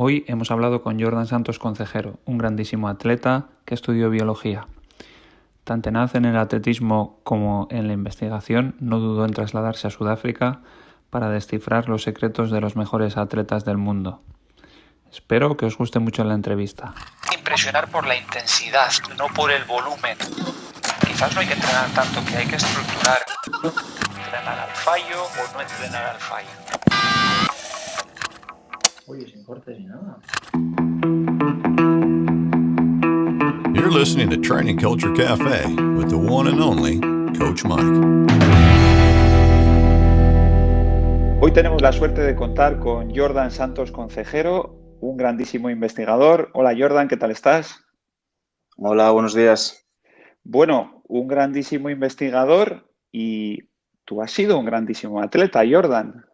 Hoy hemos hablado con Jordan Santos Concejero, un grandísimo atleta que estudió biología. Tan tenaz en el atletismo como en la investigación, no dudó en trasladarse a Sudáfrica para descifrar los secretos de los mejores atletas del mundo. Espero que os guste mucho la entrevista. Impresionar por la intensidad, no por el volumen. Quizás no hay que entrenar tanto, que hay que estructurar. Entrenar al fallo o no entrenar al fallo. Oye, sin cortes ni nada. You're listening to Training Culture Cafe with the one and only Coach Mike. Hoy tenemos la suerte de contar con Jordan Santos Concejero, un grandísimo investigador. Hola Jordan, ¿qué tal estás? Hola, buenos días. Bueno, un grandísimo investigador y tú has sido un grandísimo atleta, Jordan.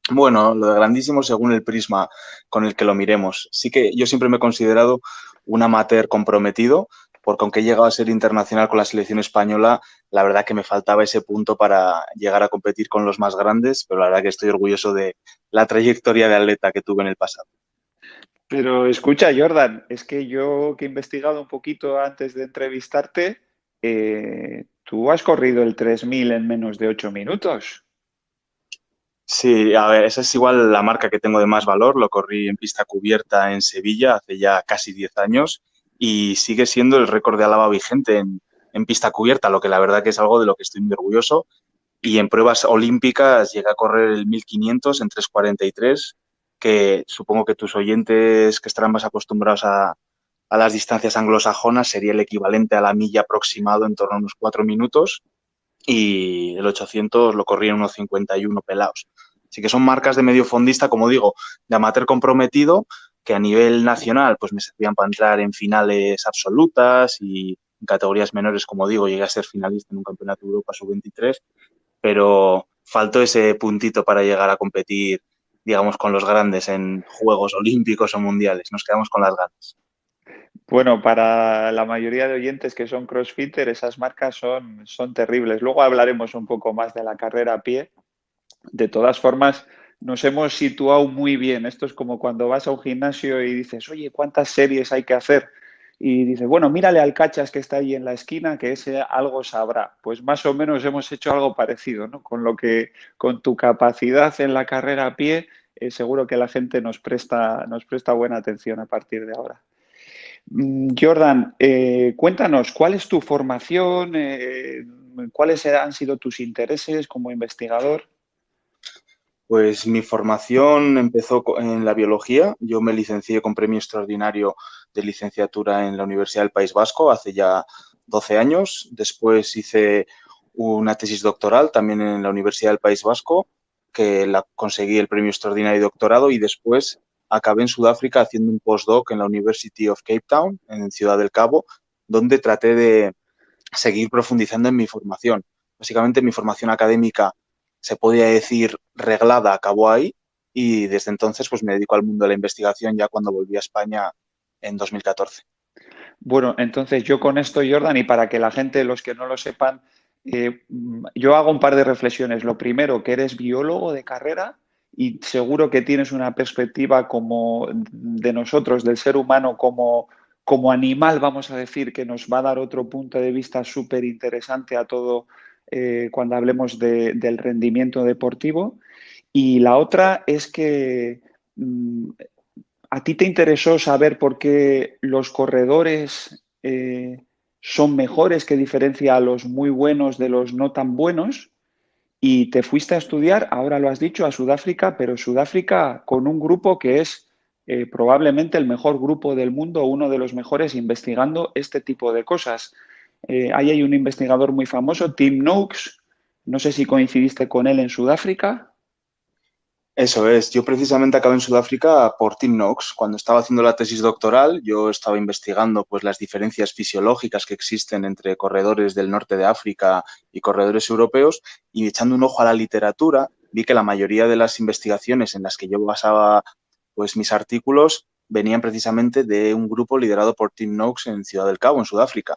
Bueno, lo de grandísimo según el prisma con el que lo miremos. Sí que yo siempre me he considerado un amateur comprometido, porque aunque he llegado a ser internacional con la selección española, la verdad que me faltaba ese punto para llegar a competir con los más grandes, pero la verdad que estoy orgulloso de la trayectoria de atleta que tuve en el pasado. Pero escucha, Jordan, es que yo que he investigado un poquito antes de entrevistarte, tú has corrido el 3000 en menos de 8 minutos. Sí, a ver, esa es igual la marca que tengo de más valor. Lo corrí en pista cubierta en Sevilla hace ya casi 10 años y sigue siendo el récord de Álava vigente en pista cubierta, lo que la verdad que es algo de lo que estoy muy orgulloso. Y en pruebas olímpicas llegué a correr el 1500 en 3:43, que supongo que tus oyentes que estarán más acostumbrados a las distancias anglosajonas sería el equivalente a la milla aproximado en torno a unos 4 minutos. Y el 800 lo corrí en 1:51 pelados. Así que son marcas de medio fondista, como digo, de amateur comprometido, que a nivel nacional pues me servían para entrar en finales absolutas y en categorías menores, como digo, llegué a ser finalista en un campeonato de Europa sub-23, pero faltó ese puntito para llegar a competir, digamos, con los grandes en Juegos Olímpicos o Mundiales. Nos quedamos con las ganas. Bueno, para la mayoría de oyentes que son crossfitter, esas marcas son terribles. Luego hablaremos un poco más de la carrera a pie. De todas formas, nos hemos situado muy bien. Esto es como cuando vas a un gimnasio y dices, oye, ¿cuántas series hay que hacer? Y dices, bueno, mírale al cachas que está ahí en la esquina, que ese algo sabrá. Pues más o menos hemos hecho algo parecido, ¿no? Con tu capacidad en la carrera a pie, seguro que la gente nos presta buena atención a partir de ahora. Jordan, cuéntanos, ¿cuál es tu formación? ¿Cuáles han sido tus intereses como investigador? Pues mi formación empezó en la biología. Yo me licencié con premio extraordinario de licenciatura en la Universidad del País Vasco hace ya 12 años. Después hice una tesis doctoral también en la Universidad del País Vasco, que la conseguí el premio extraordinario de doctorado, y después acabé en Sudáfrica haciendo un postdoc en la University of Cape Town, en Ciudad del Cabo, donde traté de seguir profundizando en mi formación. Básicamente mi formación académica, se podía decir, reglada, acabó ahí, y desde entonces pues me dedico al mundo de la investigación ya cuando volví a España en 2014. Bueno, entonces yo con esto, Jordan, y para que la gente, los que no lo sepan, yo hago un par de reflexiones. Lo primero, que eres biólogo de carrera y seguro que tienes una perspectiva como de nosotros, del ser humano, como animal, vamos a decir, que nos va a dar otro punto de vista súper interesante a todo cuando hablemos del rendimiento deportivo. Y la otra es que ¿a ti te interesó saber por qué los corredores son mejores, qué diferencia a los muy buenos de los no tan buenos? Y te fuiste a estudiar, ahora lo has dicho, a Sudáfrica, pero Sudáfrica con un grupo que es probablemente el mejor grupo del mundo, uno de los mejores investigando este tipo de cosas. Ahí hay un investigador muy famoso, Tim Noakes, no sé si coincidiste con él en Sudáfrica. Eso es, yo precisamente acabé en Sudáfrica por Tim Noakes. Cuando estaba haciendo la tesis doctoral, yo estaba investigando pues las diferencias fisiológicas que existen entre corredores del norte de África y corredores europeos, y echando un ojo a la literatura, vi que la mayoría de las investigaciones en las que yo basaba pues mis artículos venían precisamente de un grupo liderado por Tim Noakes en Ciudad del Cabo, en Sudáfrica.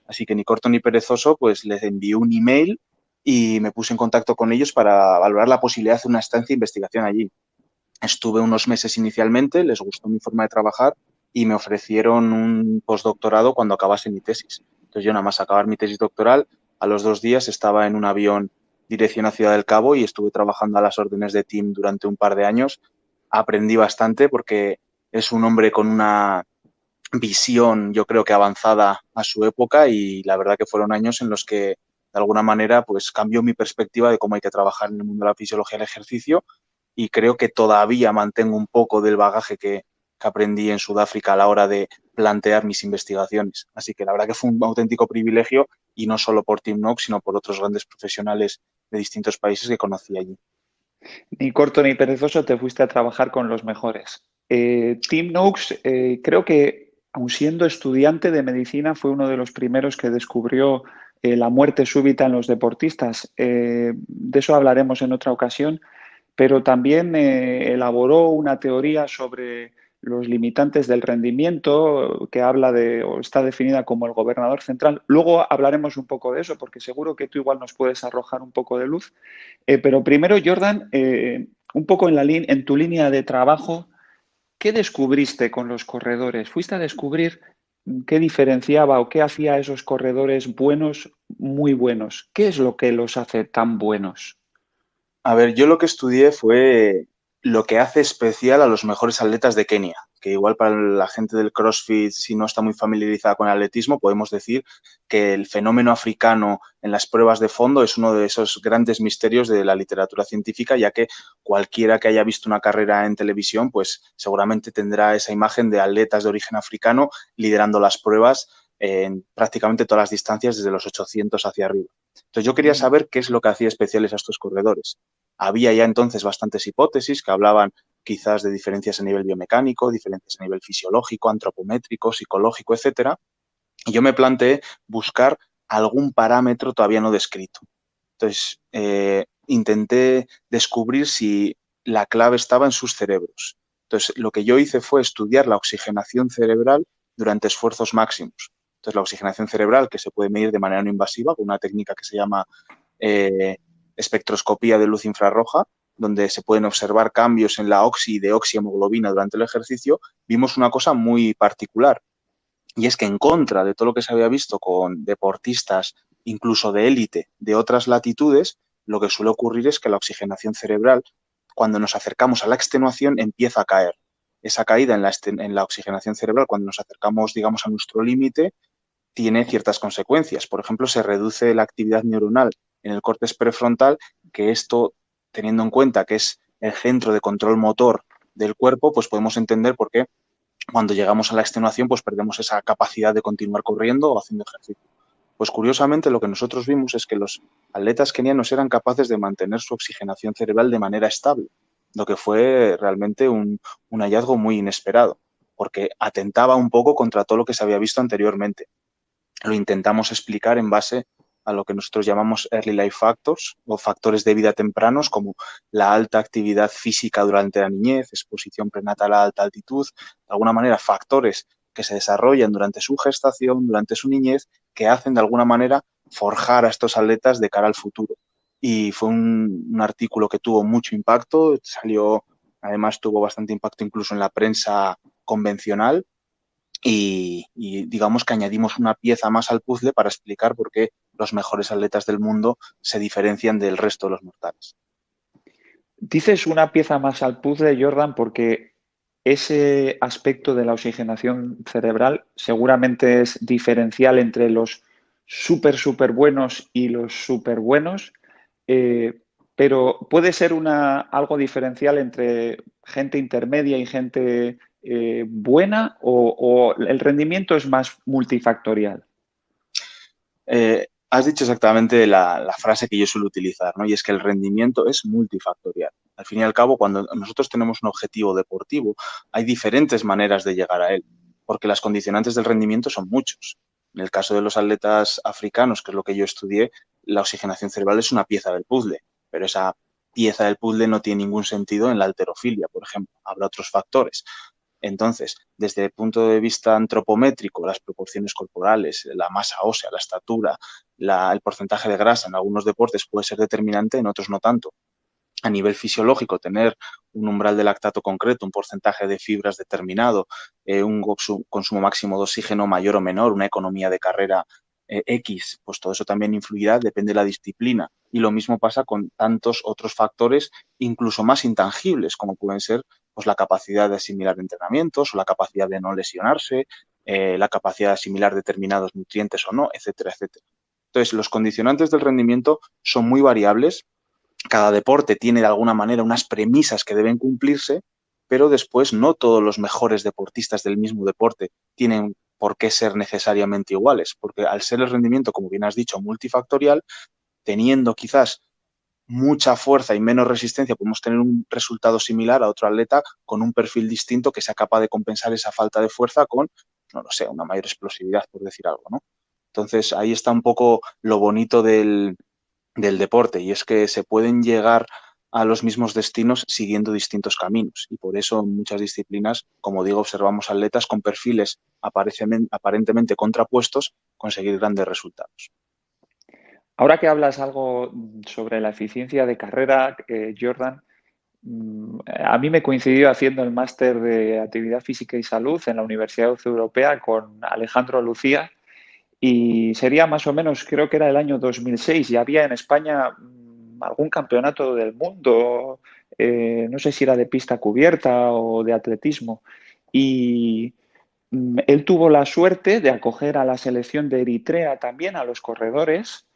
Así que ni corto ni perezoso, pues les envié un email y me puse en contacto con ellos para valorar la posibilidad de una estancia de investigación allí. Estuve unos meses inicialmente, les gustó mi forma de trabajar y me ofrecieron un postdoctorado cuando acabase mi tesis. Entonces yo nada más acabar mi tesis doctoral, a los 2 días estaba en un avión dirección a Ciudad del Cabo y estuve trabajando a las órdenes de Tim durante un par de años. Aprendí bastante porque es un hombre con una visión, yo creo que avanzada a su época, y la verdad que fueron años en los que de alguna manera pues cambió mi perspectiva de cómo hay que trabajar en el mundo de la fisiología del ejercicio, y creo que todavía mantengo un poco del bagaje que aprendí en Sudáfrica a la hora de plantear mis investigaciones. Así que la verdad que fue un auténtico privilegio, y no solo por Tim Noakes, sino por otros grandes profesionales de distintos países que conocí allí. Ni corto ni perezoso, te fuiste a trabajar con los mejores. Tim Noakes, creo que, aun siendo estudiante de medicina, fue uno de los primeros que descubrió la muerte súbita en los deportistas. De eso hablaremos en otra ocasión, pero también elaboró una teoría sobre los limitantes del rendimiento, que habla de, o está definida como el gobernador central. Luego hablaremos un poco de eso, porque seguro que tú igual nos puedes arrojar un poco de luz. Pero primero, Jordan, un poco en tu línea de trabajo, ¿qué descubriste con los corredores? ¿Fuiste a descubrir qué diferenciaba o qué hacía a esos corredores buenos muy buenos? ¿Qué es lo que los hace tan buenos? A ver, yo lo que estudié fue lo que hace especial a los mejores atletas de Kenia, que igual para la gente del CrossFit, si no está muy familiarizada con el atletismo, podemos decir que el fenómeno africano en las pruebas de fondo es uno de esos grandes misterios de la literatura científica, ya que cualquiera que haya visto una carrera en televisión, pues seguramente tendrá esa imagen de atletas de origen africano liderando las pruebas en prácticamente todas las distancias, desde los 800 hacia arriba. Entonces yo quería saber qué es lo que hacía especiales a estos corredores. Había ya entonces bastantes hipótesis que hablaban quizás de diferencias a nivel biomecánico, diferencias a nivel fisiológico, antropométrico, psicológico, etcétera. Y yo me planteé buscar algún parámetro todavía no descrito. Entonces, intenté descubrir si la clave estaba en sus cerebros. Entonces, lo que yo hice fue estudiar la oxigenación cerebral durante esfuerzos máximos. Entonces, la oxigenación cerebral, que se puede medir de manera no invasiva con una técnica que se llama espectroscopía de luz infrarroja, donde se pueden observar cambios en la oxi y deoxihemoglobina durante el ejercicio, vimos una cosa muy particular. Y es que, en contra de todo lo que se había visto con deportistas, incluso de élite, de otras latitudes, lo que suele ocurrir es que la oxigenación cerebral, cuando nos acercamos a la extenuación, empieza a caer. Esa caída en la oxigenación cerebral, cuando nos acercamos, digamos, a nuestro límite, tiene ciertas consecuencias. Por ejemplo, se reduce la actividad neuronal en el córtex prefrontal, que esto, teniendo en cuenta que es el centro de control motor del cuerpo, pues podemos entender por qué cuando llegamos a la extenuación pues perdemos esa capacidad de continuar corriendo o haciendo ejercicio. Pues curiosamente lo que nosotros vimos es que los atletas kenianos eran capaces de mantener su oxigenación cerebral de manera estable, lo que fue realmente un hallazgo muy inesperado, porque atentaba un poco contra todo lo que se había visto anteriormente. Lo intentamos explicar en base a lo que nosotros llamamos early life factors, o factores de vida tempranos, como la alta actividad física durante la niñez, exposición prenatal a alta altitud, de alguna manera factores que se desarrollan durante su gestación, durante su niñez, que hacen de alguna manera forjar a estos atletas de cara al futuro. Y fue un artículo que tuvo mucho impacto, además tuvo bastante impacto incluso en la prensa convencional, y digamos que añadimos una pieza más al puzzle para explicar por qué los mejores atletas del mundo se diferencian del resto de los mortales. Dices una pieza más al puzzle, Jordan, porque ese aspecto de la oxigenación cerebral seguramente es diferencial entre los súper buenos y los súper buenos, pero puede ser algo diferencial entre gente intermedia y gente buena, o el rendimiento es más multifactorial. Has dicho exactamente la frase que yo suelo utilizar, ¿no? Y es que el rendimiento es multifactorial. Al fin y al cabo, cuando nosotros tenemos un objetivo deportivo, hay diferentes maneras de llegar a él, porque las condicionantes del rendimiento son muchos. En el caso de los atletas africanos, que es lo que yo estudié, la oxigenación cerebral es una pieza del puzzle, pero esa pieza del puzzle no tiene ningún sentido en la halterofilia, por ejemplo. Habrá otros factores. Entonces, desde el punto de vista antropométrico, las proporciones corporales, la masa ósea, la estatura, el porcentaje de grasa en algunos deportes puede ser determinante, en otros no tanto. a nivel fisiológico, tener un umbral de lactato concreto, un porcentaje de fibras determinado, un consumo máximo de oxígeno mayor o menor, una economía de carrera X, pues todo eso también influirá, depende de la disciplina. Y lo mismo pasa con tantos otros factores, incluso más intangibles, como pueden ser pues, la capacidad de asimilar entrenamientos o la capacidad de no lesionarse, la capacidad de asimilar determinados nutrientes o no, etcétera, etcétera. Entonces, los condicionantes del rendimiento son muy variables. Cada deporte tiene de alguna manera unas premisas que deben cumplirse, pero después no todos los mejores deportistas del mismo deporte tienen por qué ser necesariamente iguales, porque al ser el rendimiento, como bien has dicho, multifactorial, teniendo quizás mucha fuerza y menos resistencia, podemos tener un resultado similar a otro atleta con un perfil distinto que sea capaz de compensar esa falta de fuerza con, no lo sé, una mayor explosividad, por decir algo, ¿no? Entonces, ahí está un poco lo bonito del deporte, y es que se pueden llegar a los mismos destinos siguiendo distintos caminos, y por eso en muchas disciplinas, como digo, observamos atletas con perfiles aparentemente contrapuestos conseguir grandes resultados. Ahora que hablas algo sobre la eficiencia de carrera, Jordan, a mí me coincidió haciendo el máster de Actividad Física y Salud en la Universidad Europea con Alejandro Lucía, y sería más o menos, creo que era el año 2006, y había en España algún campeonato del mundo, no sé si era de pista cubierta o de atletismo, y él tuvo la suerte de acoger a la selección de Eritrea también, a los corredores,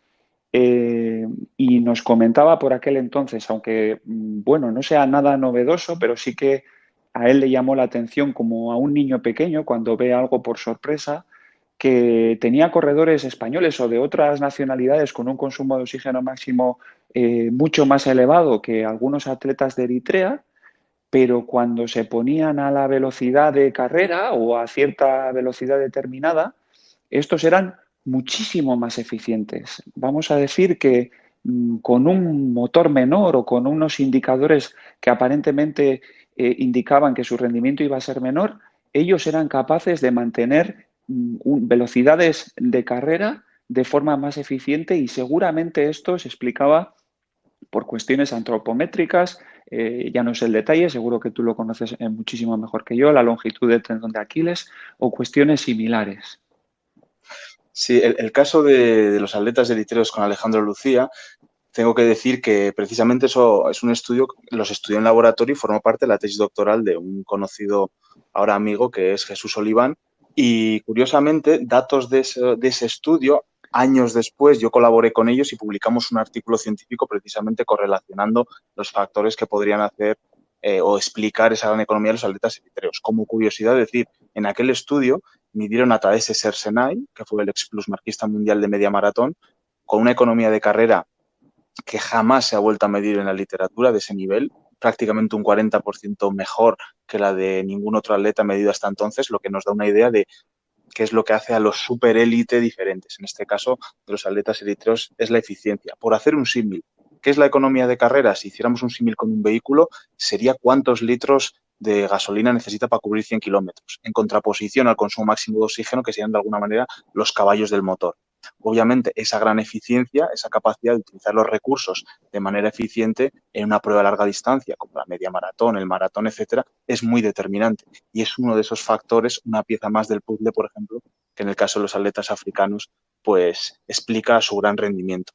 y nos comentaba por aquel entonces, aunque, bueno, no sea nada novedoso, pero sí que a él le llamó la atención como a un niño pequeño cuando ve algo por sorpresa, que tenía corredores españoles o de otras nacionalidades con un consumo de oxígeno máximo mucho más elevado que algunos atletas de Eritrea, pero cuando se ponían a la velocidad de carrera o a cierta velocidad determinada, estos eran muchísimo más eficientes. Vamos a decir que con un motor menor o con unos indicadores que aparentemente indicaban que su rendimiento iba a ser menor, ellos eran capaces de mantener velocidades de carrera de forma más eficiente, y seguramente esto se explicaba por cuestiones antropométricas. Ya no sé el detalle, seguro que tú lo conoces muchísimo mejor que yo, la longitud del tendón de Aquiles o cuestiones similares. Sí, el caso de los atletas eritreos con Alejandro Lucía, tengo que decir que precisamente eso es un estudio, los estudió en laboratorio y formó parte de la tesis doctoral de un conocido ahora amigo que es Jesús Oliván. Y curiosamente, datos de ese estudio, años después yo colaboré con ellos y publicamos un artículo científico precisamente correlacionando los factores que podrían hacer o explicar esa gran economía de los atletas eritreos. Como curiosidad decir, en aquel estudio midieron a Tadesse Cersenay, que fue el ex plusmarquista mundial de media maratón, con una economía de carrera que jamás se ha vuelto a medir en la literatura de ese nivel, prácticamente un 40% mejor que la de ningún otro atleta medido hasta entonces, lo que nos da una idea de qué es lo que hace a los superélite diferentes. En este caso, de los atletas eritreos, es la eficiencia. Por hacer un símil, ¿qué es la economía de carrera? Si hiciéramos un símil con un vehículo, sería cuántos litros de gasolina necesita para cubrir 100 kilómetros, en contraposición al consumo máximo de oxígeno, que serían de alguna manera los caballos del motor. Obviamente, esa gran eficiencia, esa capacidad de utilizar los recursos de manera eficiente en una prueba a larga distancia, como la media maratón, el maratón, etcétera, es muy determinante. Y es uno de esos factores, una pieza más del puzzle, por ejemplo, que en el caso de los atletas africanos, pues explica su gran rendimiento.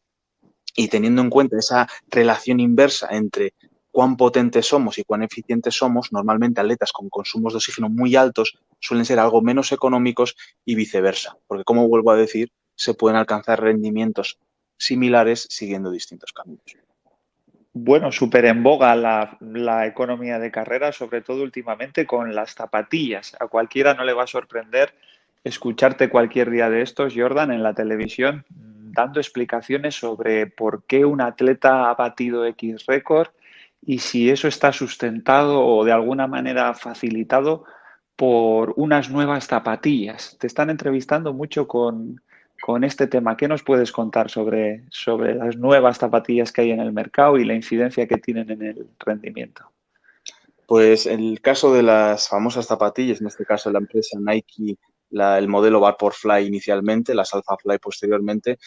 Y teniendo en cuenta esa relación inversa entre cuán potentes somos y cuán eficientes somos, normalmente atletas con consumos de oxígeno muy altos suelen ser algo menos económicos y viceversa, porque como vuelvo a decir, se pueden alcanzar rendimientos similares siguiendo distintos caminos. Bueno, súper en boga la economía de carrera, sobre todo últimamente con las zapatillas. A cualquiera no le va a sorprender escucharte cualquier día de estos, Jordan, en la televisión, dando explicaciones sobre por qué un atleta ha batido X récord y si eso está sustentado o de alguna manera facilitado por unas nuevas zapatillas. Te están entrevistando mucho con este tema. ¿Qué nos puedes contar sobre las nuevas zapatillas que hay en el mercado y la incidencia que tienen en el rendimiento? Pues el caso de las famosas zapatillas, en este caso la empresa Nike el modelo Vaporfly inicialmente, las Alphafly posteriormente.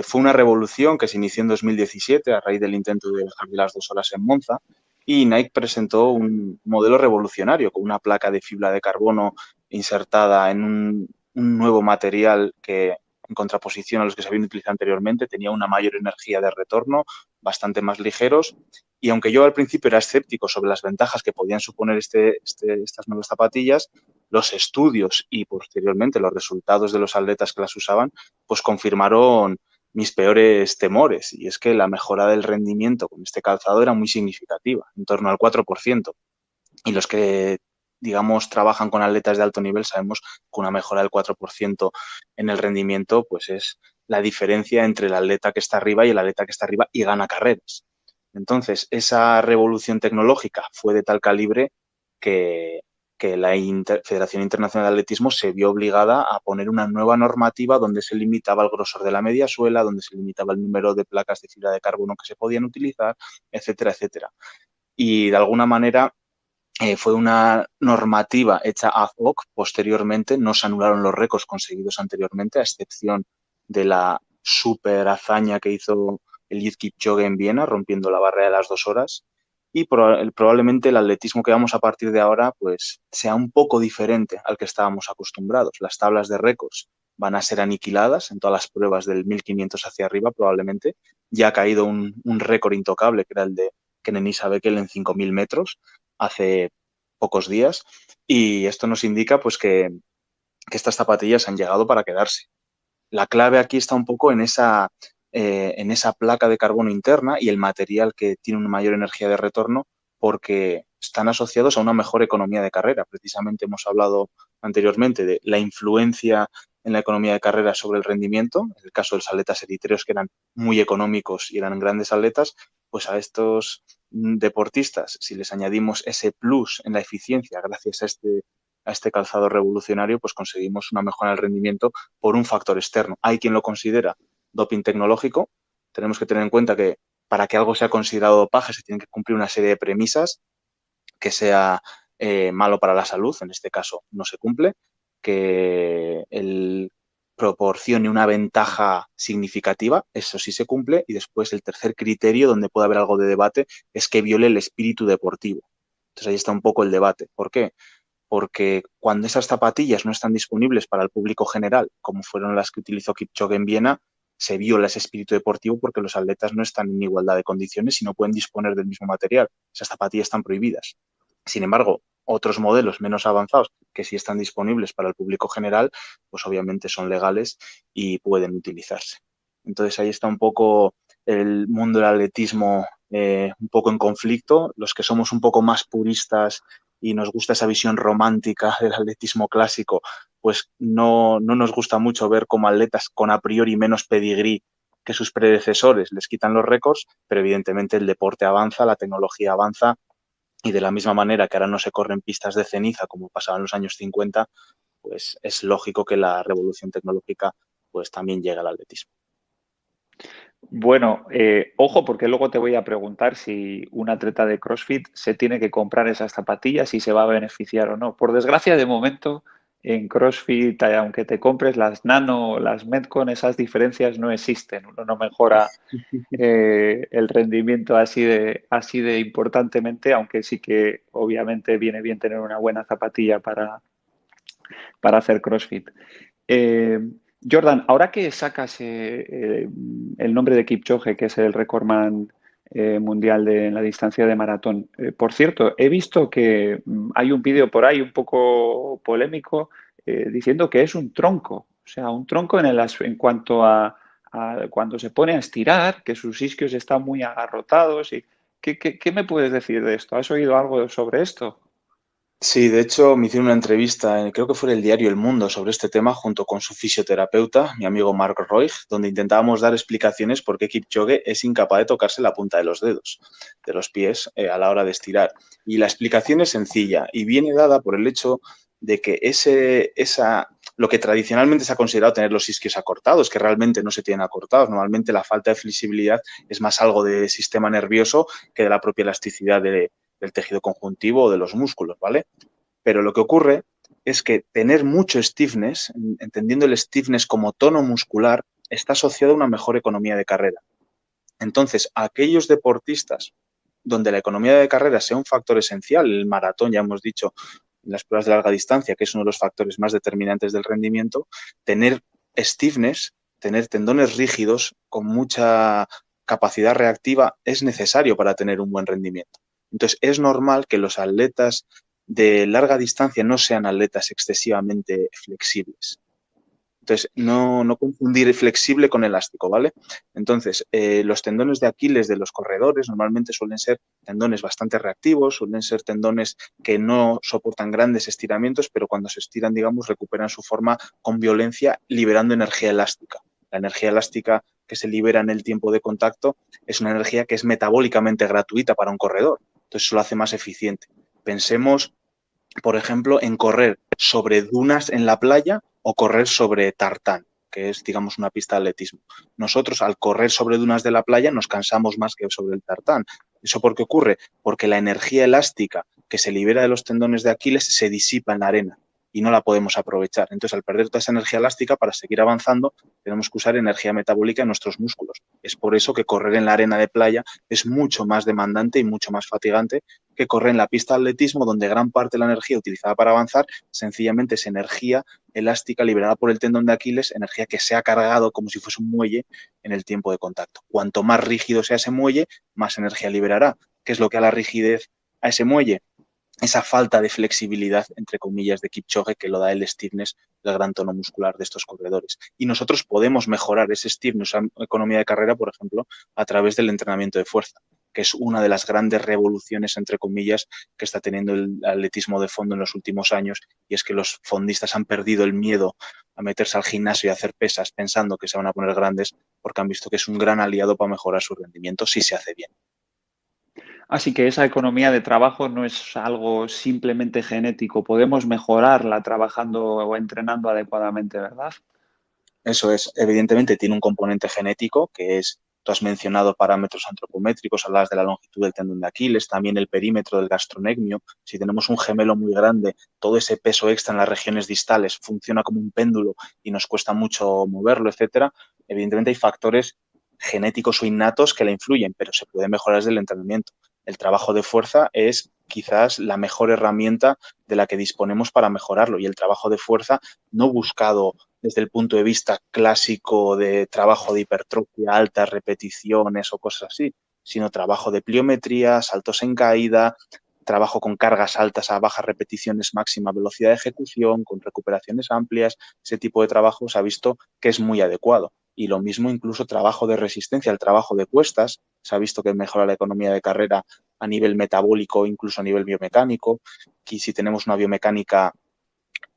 Fue una revolución que se inició en 2017 a raíz del intento de dejar de las 2 horas en Monza, y Nike presentó un modelo revolucionario con una placa de fibra de carbono insertada en un nuevo material que, en contraposición a los que se habían utilizado anteriormente, tenía una mayor energía de retorno, bastante más ligeros. Y aunque yo al principio era escéptico sobre las ventajas que podían suponer estas nuevas zapatillas, los estudios y posteriormente los resultados de los atletas que las usaban, pues confirmaron mis peores temores. Y es que la mejora del rendimiento con este calzado era muy significativa, en torno al 4%. Y los que, digamos, trabajan con atletas de alto nivel sabemos que una mejora del 4% en el rendimiento pues es la diferencia entre el atleta que está arriba y el atleta que está arriba y gana carreras. Entonces, esa revolución tecnológica fue de tal calibre que la Federación Internacional de Atletismo se vio obligada a poner una nueva normativa donde se limitaba el grosor de la media suela, donde se limitaba el número de placas de fibra de carbono que se podían utilizar, etcétera, etcétera. Y de alguna manera fue una normativa hecha ad hoc. Posteriormente no se anularon los récords conseguidos anteriormente, a excepción de la super hazaña que hizo Eliud Kipchoge en Viena, rompiendo la barrera de las 2 horas. Y probablemente el atletismo que vamos a partir de ahora pues sea un poco diferente al que estábamos acostumbrados. Las tablas de récords van a ser aniquiladas en todas las pruebas del 1500 hacia arriba probablemente. Ya ha caído un récord intocable, que era el de Kenenisa Bekele en 5000 metros hace pocos días, y esto nos indica pues que estas zapatillas han llegado para quedarse. La clave aquí está un poco en esa placa de carbono interna y el material que tiene una mayor energía de retorno, porque están asociados a una mejor economía de carrera. Precisamente hemos hablado anteriormente de la influencia en la economía de carrera sobre el rendimiento. En el caso de los atletas eritreos, que eran muy económicos y eran grandes atletas, pues a estos deportistas, si les añadimos ese plus en la eficiencia gracias a este calzado revolucionario, pues conseguimos una mejora en el rendimiento por un factor externo. Hay quien lo considera doping tecnológico. Tenemos que tener en cuenta que para que algo sea considerado dopaje se tienen que cumplir una serie de premisas, que sea malo para la salud, en este caso no se cumple, que el proporcione una ventaja significativa, eso sí se cumple, y después el tercer criterio donde puede haber algo de debate es que viole el espíritu deportivo. Entonces ahí está un poco el debate. ¿Por qué? Porque cuando esas zapatillas no están disponibles para el público general, como fueron las que utilizó Kipchoge en Viena, se viola ese espíritu deportivo porque los atletas no están en igualdad de condiciones y no pueden disponer del mismo material. Esas zapatillas están prohibidas. Sin embargo, otros modelos menos avanzados que sí están disponibles para el público general, pues obviamente son legales y pueden utilizarse. Entonces ahí está un poco el mundo del atletismo un poco en conflicto. Los que somos un poco más puristas y nos gusta esa visión romántica del atletismo clásico, pues no nos gusta mucho ver cómo atletas con a priori menos pedigrí que sus predecesores les quitan los récords, pero evidentemente el deporte avanza, la tecnología avanza, y de la misma manera que ahora no se corren pistas de ceniza como pasaba en los años 50, pues es lógico que la revolución tecnológica pues también llegue al atletismo. Bueno, ojo, porque luego te voy a preguntar si un atleta de CrossFit se tiene que comprar esas zapatillas y se va a beneficiar o no. Por desgracia, de momento, en CrossFit, aunque te compres las Nano o las Metcon, esas diferencias no existen. Uno no mejora el rendimiento así de importantemente, aunque sí que obviamente viene bien tener una buena zapatilla para hacer CrossFit. Jordan, ahora que sacas el nombre de Kipchoge, que es el recordman mundial en la distancia de maratón, por cierto, he visto que hay un vídeo por ahí un poco polémico diciendo que es un tronco, o sea, un tronco en cuanto a cuando se pone a estirar, que sus isquios están muy agarrotados. ¿Qué me puedes decir de esto? ¿Has oído algo sobre esto? Sí, de hecho me hicieron una entrevista, creo que fue en el diario El Mundo, sobre este tema junto con su fisioterapeuta, mi amigo Mark Roig, donde intentábamos dar explicaciones por qué Kipchoge es incapaz de tocarse la punta de los dedos, de los pies, a la hora de estirar. Y la explicación es sencilla y viene dada por el hecho de que lo que tradicionalmente se ha considerado tener los isquios acortados, que realmente no se tienen acortados. Normalmente la falta de flexibilidad es más algo del sistema nervioso que de la propia elasticidad del tejido conjuntivo o de los músculos, ¿vale? Pero lo que ocurre es que tener mucho stiffness, entendiendo el stiffness como tono muscular, está asociado a una mejor economía de carrera. Entonces, aquellos deportistas donde la economía de carrera sea un factor esencial, el maratón, ya hemos dicho, en las pruebas de larga distancia, que es uno de los factores más determinantes del rendimiento, tener stiffness, tener tendones rígidos con mucha capacidad reactiva es necesario para tener un buen rendimiento. Entonces, es normal que los atletas de larga distancia no sean atletas excesivamente flexibles. Entonces, no confundir flexible con elástico, ¿vale? Entonces, los tendones de Aquiles de los corredores normalmente suelen ser tendones bastante reactivos, suelen ser tendones que no soportan grandes estiramientos, pero cuando se estiran, digamos, recuperan su forma con violencia, liberando energía elástica. La energía elástica que se libera en el tiempo de contacto es una energía que es metabólicamente gratuita para un corredor. Entonces, eso lo hace más eficiente. Pensemos, por ejemplo, en correr sobre dunas en la playa o correr sobre tartán, que es, digamos, una pista de atletismo. Nosotros, al correr sobre dunas de la playa, nos cansamos más que sobre el tartán. ¿Eso por qué ocurre? Porque la energía elástica que se libera de los tendones de Aquiles se disipa en la arena y no la podemos aprovechar. Entonces, al perder toda esa energía elástica, para seguir avanzando, tenemos que usar energía metabólica en nuestros músculos. Es por eso que correr en la arena de playa es mucho más demandante y mucho más fatigante que correr en la pista de atletismo, donde gran parte de la energía utilizada para avanzar sencillamente es energía elástica liberada por el tendón de Aquiles, energía que se ha cargado como si fuese un muelle en el tiempo de contacto. Cuanto más rígido sea ese muelle, más energía liberará. ¿Qué es lo que da la rigidez a ese muelle? Esa falta de flexibilidad, entre comillas, de Kipchoge, que lo da el stiffness, el gran tono muscular de estos corredores. Y nosotros podemos mejorar ese stiffness, esa economía de carrera, por ejemplo, a través del entrenamiento de fuerza, que es una de las grandes revoluciones, entre comillas, que está teniendo el atletismo de fondo en los últimos años, y es que los fondistas han perdido el miedo a meterse al gimnasio y a hacer pesas pensando que se van a poner grandes, porque han visto que es un gran aliado para mejorar su rendimiento si se hace bien. Así que esa economía de trabajo no es algo simplemente genético, podemos mejorarla trabajando o entrenando adecuadamente, ¿verdad? Eso es, evidentemente tiene un componente genético, que es, tú has mencionado parámetros antropométricos, hablabas de la longitud del tendón de Aquiles, también el perímetro del gastrocnemium. Si tenemos un gemelo muy grande, todo ese peso extra en las regiones distales funciona como un péndulo y nos cuesta mucho moverlo, etcétera. Evidentemente hay factores genéticos o innatos que la influyen, pero se puede mejorar desde el entrenamiento. El trabajo de fuerza es quizás la mejor herramienta de la que disponemos para mejorarlo, y el trabajo de fuerza no buscado desde el punto de vista clásico de trabajo de hipertrofia, altas repeticiones o cosas así, sino trabajo de pliometría, saltos en caída, trabajo con cargas altas a bajas repeticiones, máxima velocidad de ejecución, con recuperaciones amplias. Ese tipo de trabajo se ha visto que es muy adecuado. Y lo mismo incluso trabajo de resistencia, el trabajo de cuestas, se ha visto que mejora la economía de carrera a nivel metabólico, incluso a nivel biomecánico. Y si tenemos una biomecánica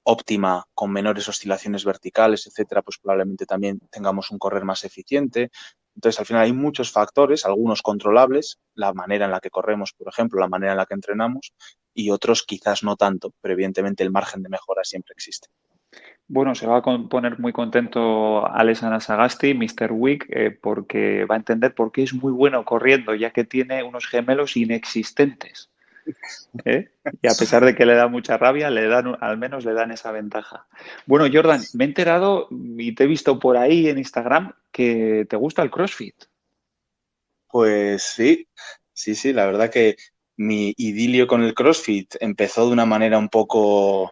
óptima, con menores oscilaciones verticales, etcétera, pues probablemente también tengamos un correr más eficiente. Entonces, al final hay muchos factores, algunos controlables, la manera en la que corremos, por ejemplo, la manera en la que entrenamos, y otros quizás no tanto, pero evidentemente el margen de mejora siempre existe. Bueno, se va a poner muy contento Alessandro Sagasti, Mr. Wick, porque va a entender por qué es muy bueno corriendo, ya que tiene unos gemelos inexistentes. ¿Eh? Y a pesar de que le da mucha rabia, al menos le dan esa ventaja. Bueno, Jordan, me he enterado y te he visto por ahí en Instagram que te gusta el CrossFit. Pues sí, la verdad que mi idilio con el CrossFit empezó de una manera un poco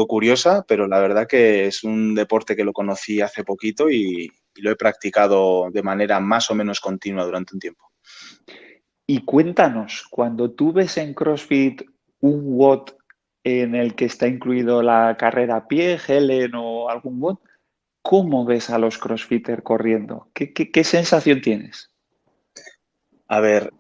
curiosa, pero la verdad que es un deporte que lo conocí hace poquito y lo he practicado de manera más o menos continua durante un tiempo. Y cuéntanos, cuando tú ves en CrossFit un WOD en el que está incluido la carrera a pie, Helen o algún WOD, ¿cómo ves a los CrossFitters corriendo? ¿Qué sensación tienes? A ver,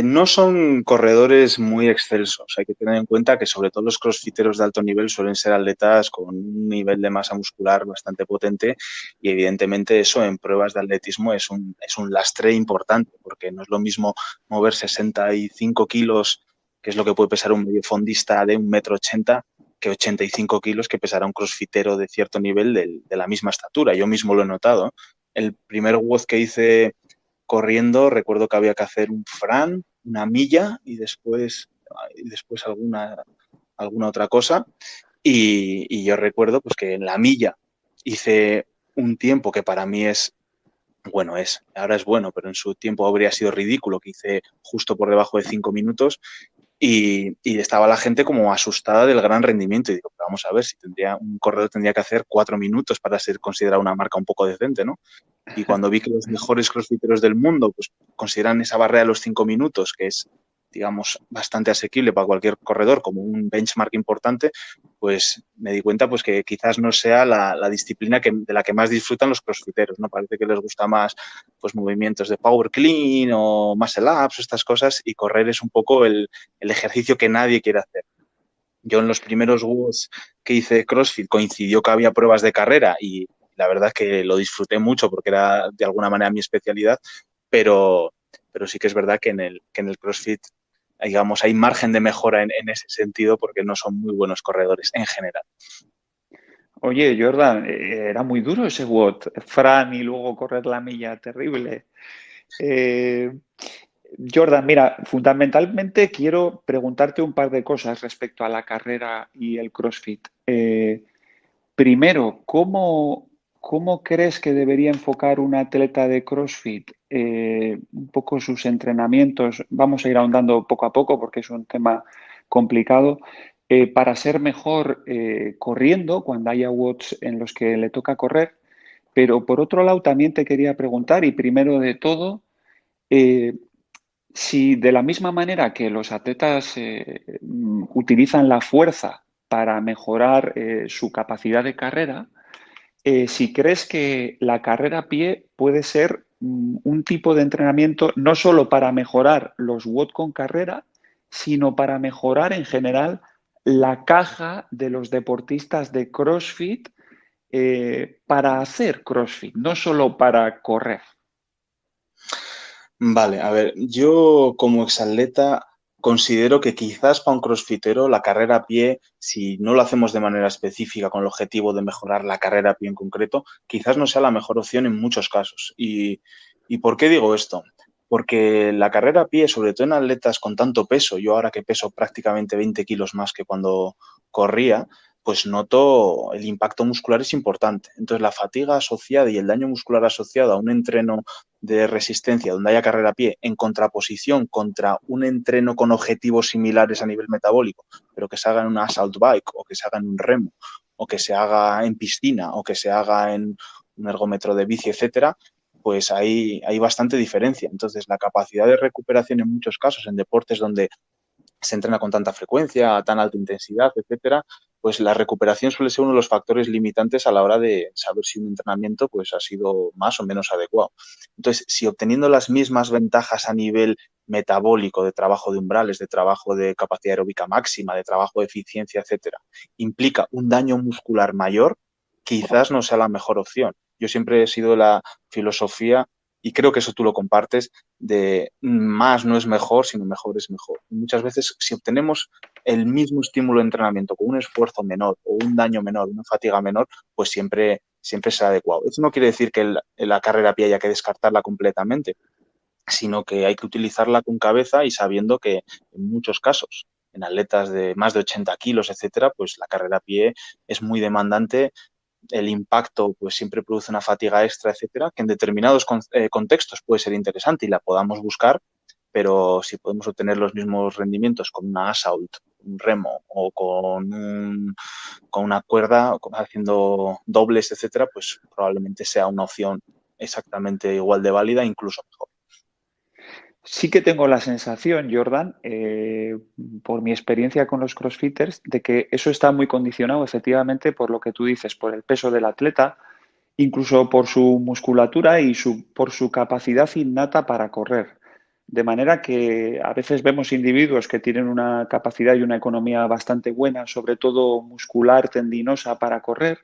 no son corredores muy excelsos. Hay que tener en cuenta que sobre todo los crossfiteros de alto nivel suelen ser atletas con un nivel de masa muscular bastante potente, y evidentemente eso en pruebas de atletismo es un lastre importante, porque no es lo mismo mover 65 kilos, que es lo que puede pesar un mediofondista de 1,80 m, que 85 kilos que pesará un crossfitero de cierto nivel de la misma estatura. Yo mismo lo he notado. El primer WOD que hice corriendo, recuerdo que había que hacer un Fran, una milla y después alguna otra cosa. Y yo recuerdo pues que en la milla hice un tiempo que para mí ahora es bueno, pero en su tiempo habría sido ridículo, que hice justo por debajo de 5 minutos y estaba la gente como asustada del gran rendimiento. Y digo, pero vamos a ver, si un corredor tendría que hacer 4 minutos para ser considerado una marca un poco decente, ¿no? Y cuando vi que los mejores crossfiteros del mundo pues consideran esa barrera de los 5 minutos, que es, digamos, bastante asequible para cualquier corredor como un benchmark importante, pues me di cuenta pues que quizás no sea la disciplina de la que más disfrutan los crossfiteros, ¿no? Parece que les gusta más pues movimientos de power clean o muscle ups, estas cosas, y correr es un poco el ejercicio que nadie quiere hacer. Yo en los primeros WODs que hice CrossFit coincidió que había pruebas de carrera y la verdad es que lo disfruté mucho porque era de alguna manera mi especialidad, pero sí que es verdad que en el CrossFit, digamos, hay margen de mejora en ese sentido porque no son muy buenos corredores en general. Oye, Jordan, era muy duro ese WOD. Fran y luego correr la milla, terrible. Eh, Jordan, mira, fundamentalmente quiero preguntarte un par de cosas respecto a la carrera y el CrossFit. Primero, ¿cómo crees que debería enfocar un atleta de CrossFit un poco sus entrenamientos? Vamos a ir ahondando poco a poco porque es un tema complicado. Para ser mejor corriendo cuando haya WODs en los que le toca correr. Pero por otro lado, también te quería preguntar, y primero de todo, eh, si de la misma manera que los atletas utilizan la fuerza para mejorar su capacidad de carrera, si crees que la carrera a pie puede ser un tipo de entrenamiento no solo para mejorar los WOD con carrera, sino para mejorar en general la caja de los deportistas de CrossFit para hacer CrossFit, no solo para correr. Vale, a ver, yo como exatleta considero que quizás para un crossfitero la carrera a pie, si no lo hacemos de manera específica con el objetivo de mejorar la carrera a pie en concreto, quizás no sea la mejor opción en muchos casos. ¿Y por qué digo esto? Porque la carrera a pie, sobre todo en atletas con tanto peso, yo ahora que peso prácticamente 20 kilos más que cuando corría, pues noto el impacto muscular es importante. Entonces la fatiga asociada y el daño muscular asociado a un entreno de resistencia donde haya carrera a pie en contraposición contra un entreno con objetivos similares a nivel metabólico, pero que se haga en una assault bike o que se haga en un remo o que se haga en piscina o que se haga en un ergómetro de bici, etcétera, pues hay bastante diferencia. Entonces, la capacidad de recuperación en muchos casos en deportes donde se entrena con tanta frecuencia, a tan alta intensidad, etcétera, pues la recuperación suele ser uno de los factores limitantes a la hora de saber si un entrenamiento pues ha sido más o menos adecuado. Entonces, si obteniendo las mismas ventajas a nivel metabólico, de trabajo de umbrales, de trabajo de capacidad aeróbica máxima, de trabajo de eficiencia, etcétera, implica un daño muscular mayor, quizás no sea la mejor opción. Yo siempre he sido de la filosofía, y creo que eso tú lo compartes, de más no es mejor, sino mejor es mejor. Y muchas veces, si obtenemos el mismo estímulo de entrenamiento con un esfuerzo menor o un daño menor, una fatiga menor, pues siempre será adecuado. Eso no quiere decir que la carrera a pie haya que descartarla completamente, sino que hay que utilizarla con cabeza y sabiendo que en muchos casos, en atletas de más de 80 kilos, etcétera, pues la carrera a pie es muy demandante. El impacto pues siempre produce una fatiga extra, etcétera, que en determinados contextos puede ser interesante y la podamos buscar, pero si podemos obtener los mismos rendimientos con una assault, un remo o con una cuerda, haciendo dobles, etcétera, pues probablemente sea una opción exactamente igual de válida, incluso mejor. Sí que tengo la sensación, Jordan, por mi experiencia con los crossfitters, de que eso está muy condicionado efectivamente por lo que tú dices, por el peso del atleta, incluso por su musculatura y por su capacidad innata para correr. De manera que a veces vemos individuos que tienen una capacidad y una economía bastante buena, sobre todo muscular, tendinosa para correr,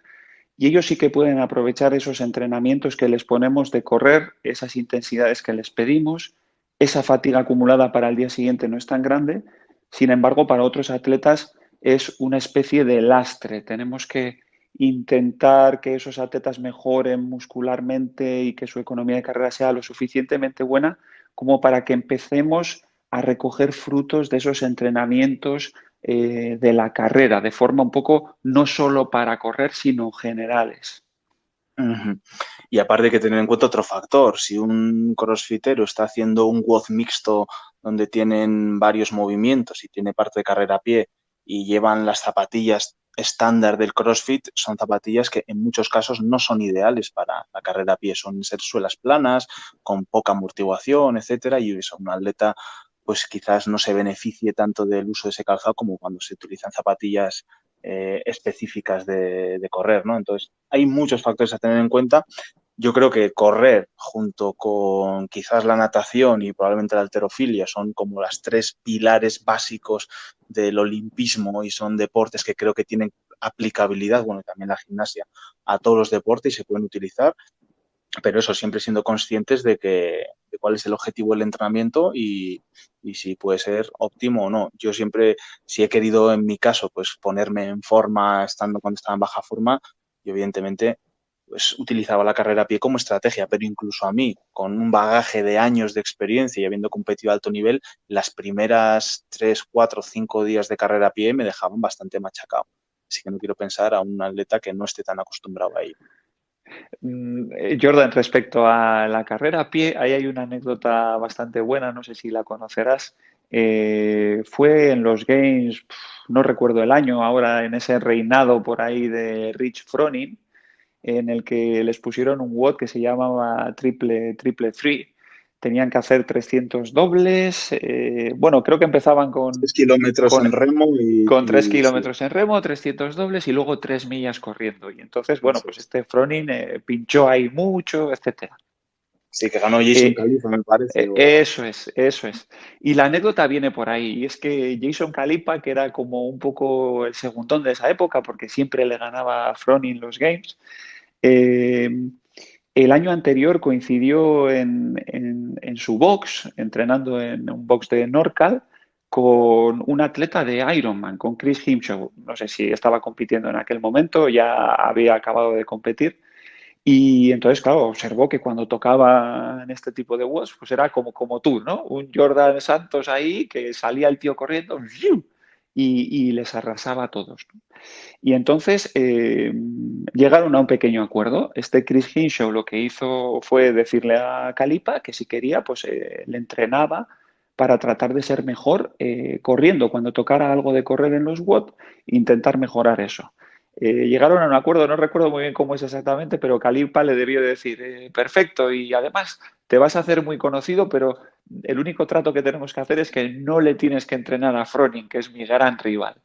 y ellos sí que pueden aprovechar esos entrenamientos que les ponemos de correr, esas intensidades que les pedimos. Esa fatiga acumulada para el día siguiente no es tan grande. Sin embargo, para otros atletas es una especie de lastre. Tenemos que intentar que esos atletas mejoren muscularmente y que su economía de carrera sea lo suficientemente buena como para que empecemos a recoger frutos de esos entrenamientos de la carrera, de forma un poco no solo para correr, sino generales. Ujú. Y aparte hay que tener en cuenta otro factor. Si un crossfitero está haciendo un WOD mixto donde tienen varios movimientos y tiene parte de carrera a pie y llevan las zapatillas estándar del CrossFit, son zapatillas que en muchos casos no son ideales para la carrera a pie. Son ser suelas planas, con poca amortiguación, etcétera, y eso, un atleta pues quizás no se beneficie tanto del uso de ese calzado como cuando se utilizan zapatillas específicas de correr, ¿no? Entonces, hay muchos factores a tener en cuenta. Yo creo que correr junto con quizás la natación y probablemente la halterofilia son como las tres pilares básicos del olimpismo y son deportes que creo que tienen aplicabilidad, bueno, y también la gimnasia, a todos los deportes y se pueden utilizar, pero eso siempre siendo conscientes de cuál es el objetivo del entrenamiento y si puede ser óptimo o no. Yo siempre, si he querido en mi caso, pues ponerme en forma estando cuando estaba en baja forma, yo evidentemente pues utilizaba la carrera a pie como estrategia, pero incluso a mí, con un bagaje de años de experiencia y habiendo competido a alto nivel, las primeras 3, 4, 5 días de carrera a pie me dejaban bastante machacado. Así que no quiero pensar a un atleta que no esté tan acostumbrado a ello. Jordan, respecto a la carrera a pie, ahí hay una anécdota bastante buena, no sé si la conocerás. Fue en los Games, no recuerdo el año, ahora en ese reinado por ahí de Rich Froning, en el que les pusieron un WOD que se llamaba triple three. Tenían que hacer 300 dobles. Bueno, creo que empezaban 3 kilómetros en con remo con 3 sí, kilómetros en remo, 300 dobles y luego 3 millas corriendo. Y entonces, bueno, eso pues es. este Froning pinchó ahí mucho, etcétera. Sí, que ganó Jason Eh, Khalifa, me parece. Eso es, eso es. Y la anécdota viene por ahí, y es que Jason Khalipa, que era como un poco el segundón de esa época, porque siempre le ganaba a Froning los Games, eh, el año anterior coincidió en su box, entrenando en un box de NorCal, con un atleta de Ironman, con Chris Himshaw. No sé si estaba compitiendo en aquel momento, ya había acabado de competir. Y entonces, claro, observó que cuando tocaba en este tipo de WODs, pues era como tú, ¿no? Un Jordan Santos ahí que salía el tío corriendo ¡fiu! Y les arrasaba a todos, ¿no? Y entonces llegaron a un pequeño acuerdo. Este Chris Hinshaw lo que hizo fue decirle a Calipa que si quería, pues le entrenaba para tratar de ser mejor corriendo. Cuando tocara algo de correr en los WOD, intentar mejorar eso. Llegaron a un acuerdo, no recuerdo muy bien cómo es exactamente, pero Calipa le debió decir, perfecto, y además te vas a hacer muy conocido, pero el único trato que tenemos que hacer es que no le tienes que entrenar a Froning, que es mi gran rival.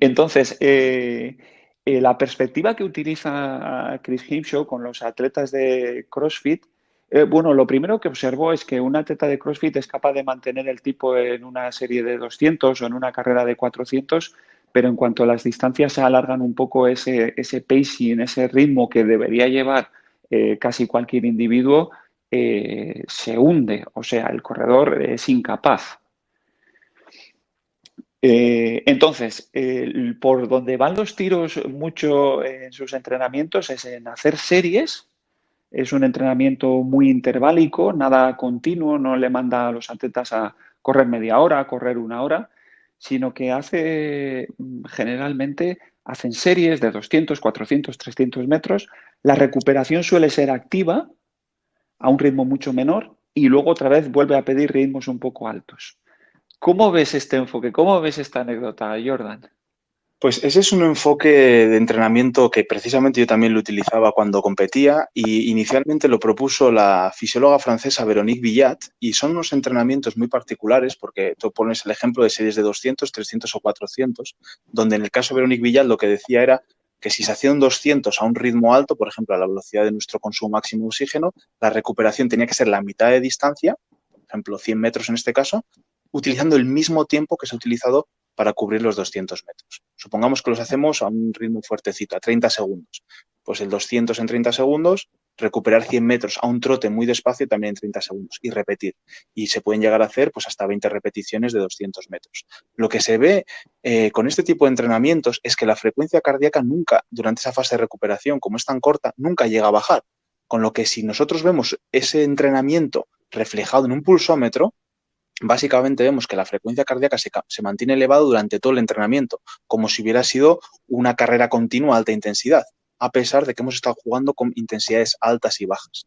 Entonces, la perspectiva que utiliza Chris Himshaw con los atletas de CrossFit, bueno, lo primero que observó es que un atleta de CrossFit es capaz de mantener el tipo en una serie de 200 o en una carrera de 400, pero en cuanto las distancias se alargan un poco, ese pacing, ese ritmo que debería llevar casi cualquier individuo, se hunde. O sea, el corredor es incapaz. Entonces, por donde van los tiros mucho en sus entrenamientos es en hacer series. Es un entrenamiento muy interválico, nada continuo, no le manda a los atletas a correr media hora, a correr una hora, sino que generalmente hacen series de 200, 400, 300 metros. La recuperación suele ser activa a un ritmo mucho menor y luego otra vez vuelve a pedir ritmos un poco altos. ¿Cómo ves este enfoque? ¿Cómo ves esta anécdota, Jordan? Pues ese es un enfoque de entrenamiento que precisamente yo también lo utilizaba cuando competía y inicialmente lo propuso la fisióloga francesa Véronique Billat y son unos entrenamientos muy particulares porque tú pones el ejemplo de series de 200, 300 o 400, donde en el caso de Véronique Billat lo que decía era que si se hacía un 200 a un ritmo alto, por ejemplo, a la velocidad de nuestro consumo máximo de oxígeno, la recuperación tenía que ser la mitad de distancia, por ejemplo, 100 metros en este caso, utilizando el mismo tiempo que se ha utilizado para cubrir los 200 metros. Supongamos que los hacemos a un ritmo fuertecito, a 30 segundos. Pues el 200 en 30 segundos, recuperar 100 metros a un trote muy despacio también en 30 segundos y repetir. Y se pueden llegar a hacer pues hasta 20 repeticiones de 200 metros. Lo que se ve con este tipo de entrenamientos es que la frecuencia cardíaca nunca, durante esa fase de recuperación, como es tan corta, nunca llega a bajar. Con lo que si nosotros vemos ese entrenamiento reflejado en un pulsómetro, básicamente vemos que la frecuencia cardíaca se mantiene elevada durante todo el entrenamiento, como si hubiera sido una carrera continua a alta intensidad, a pesar de que hemos estado jugando con intensidades altas y bajas.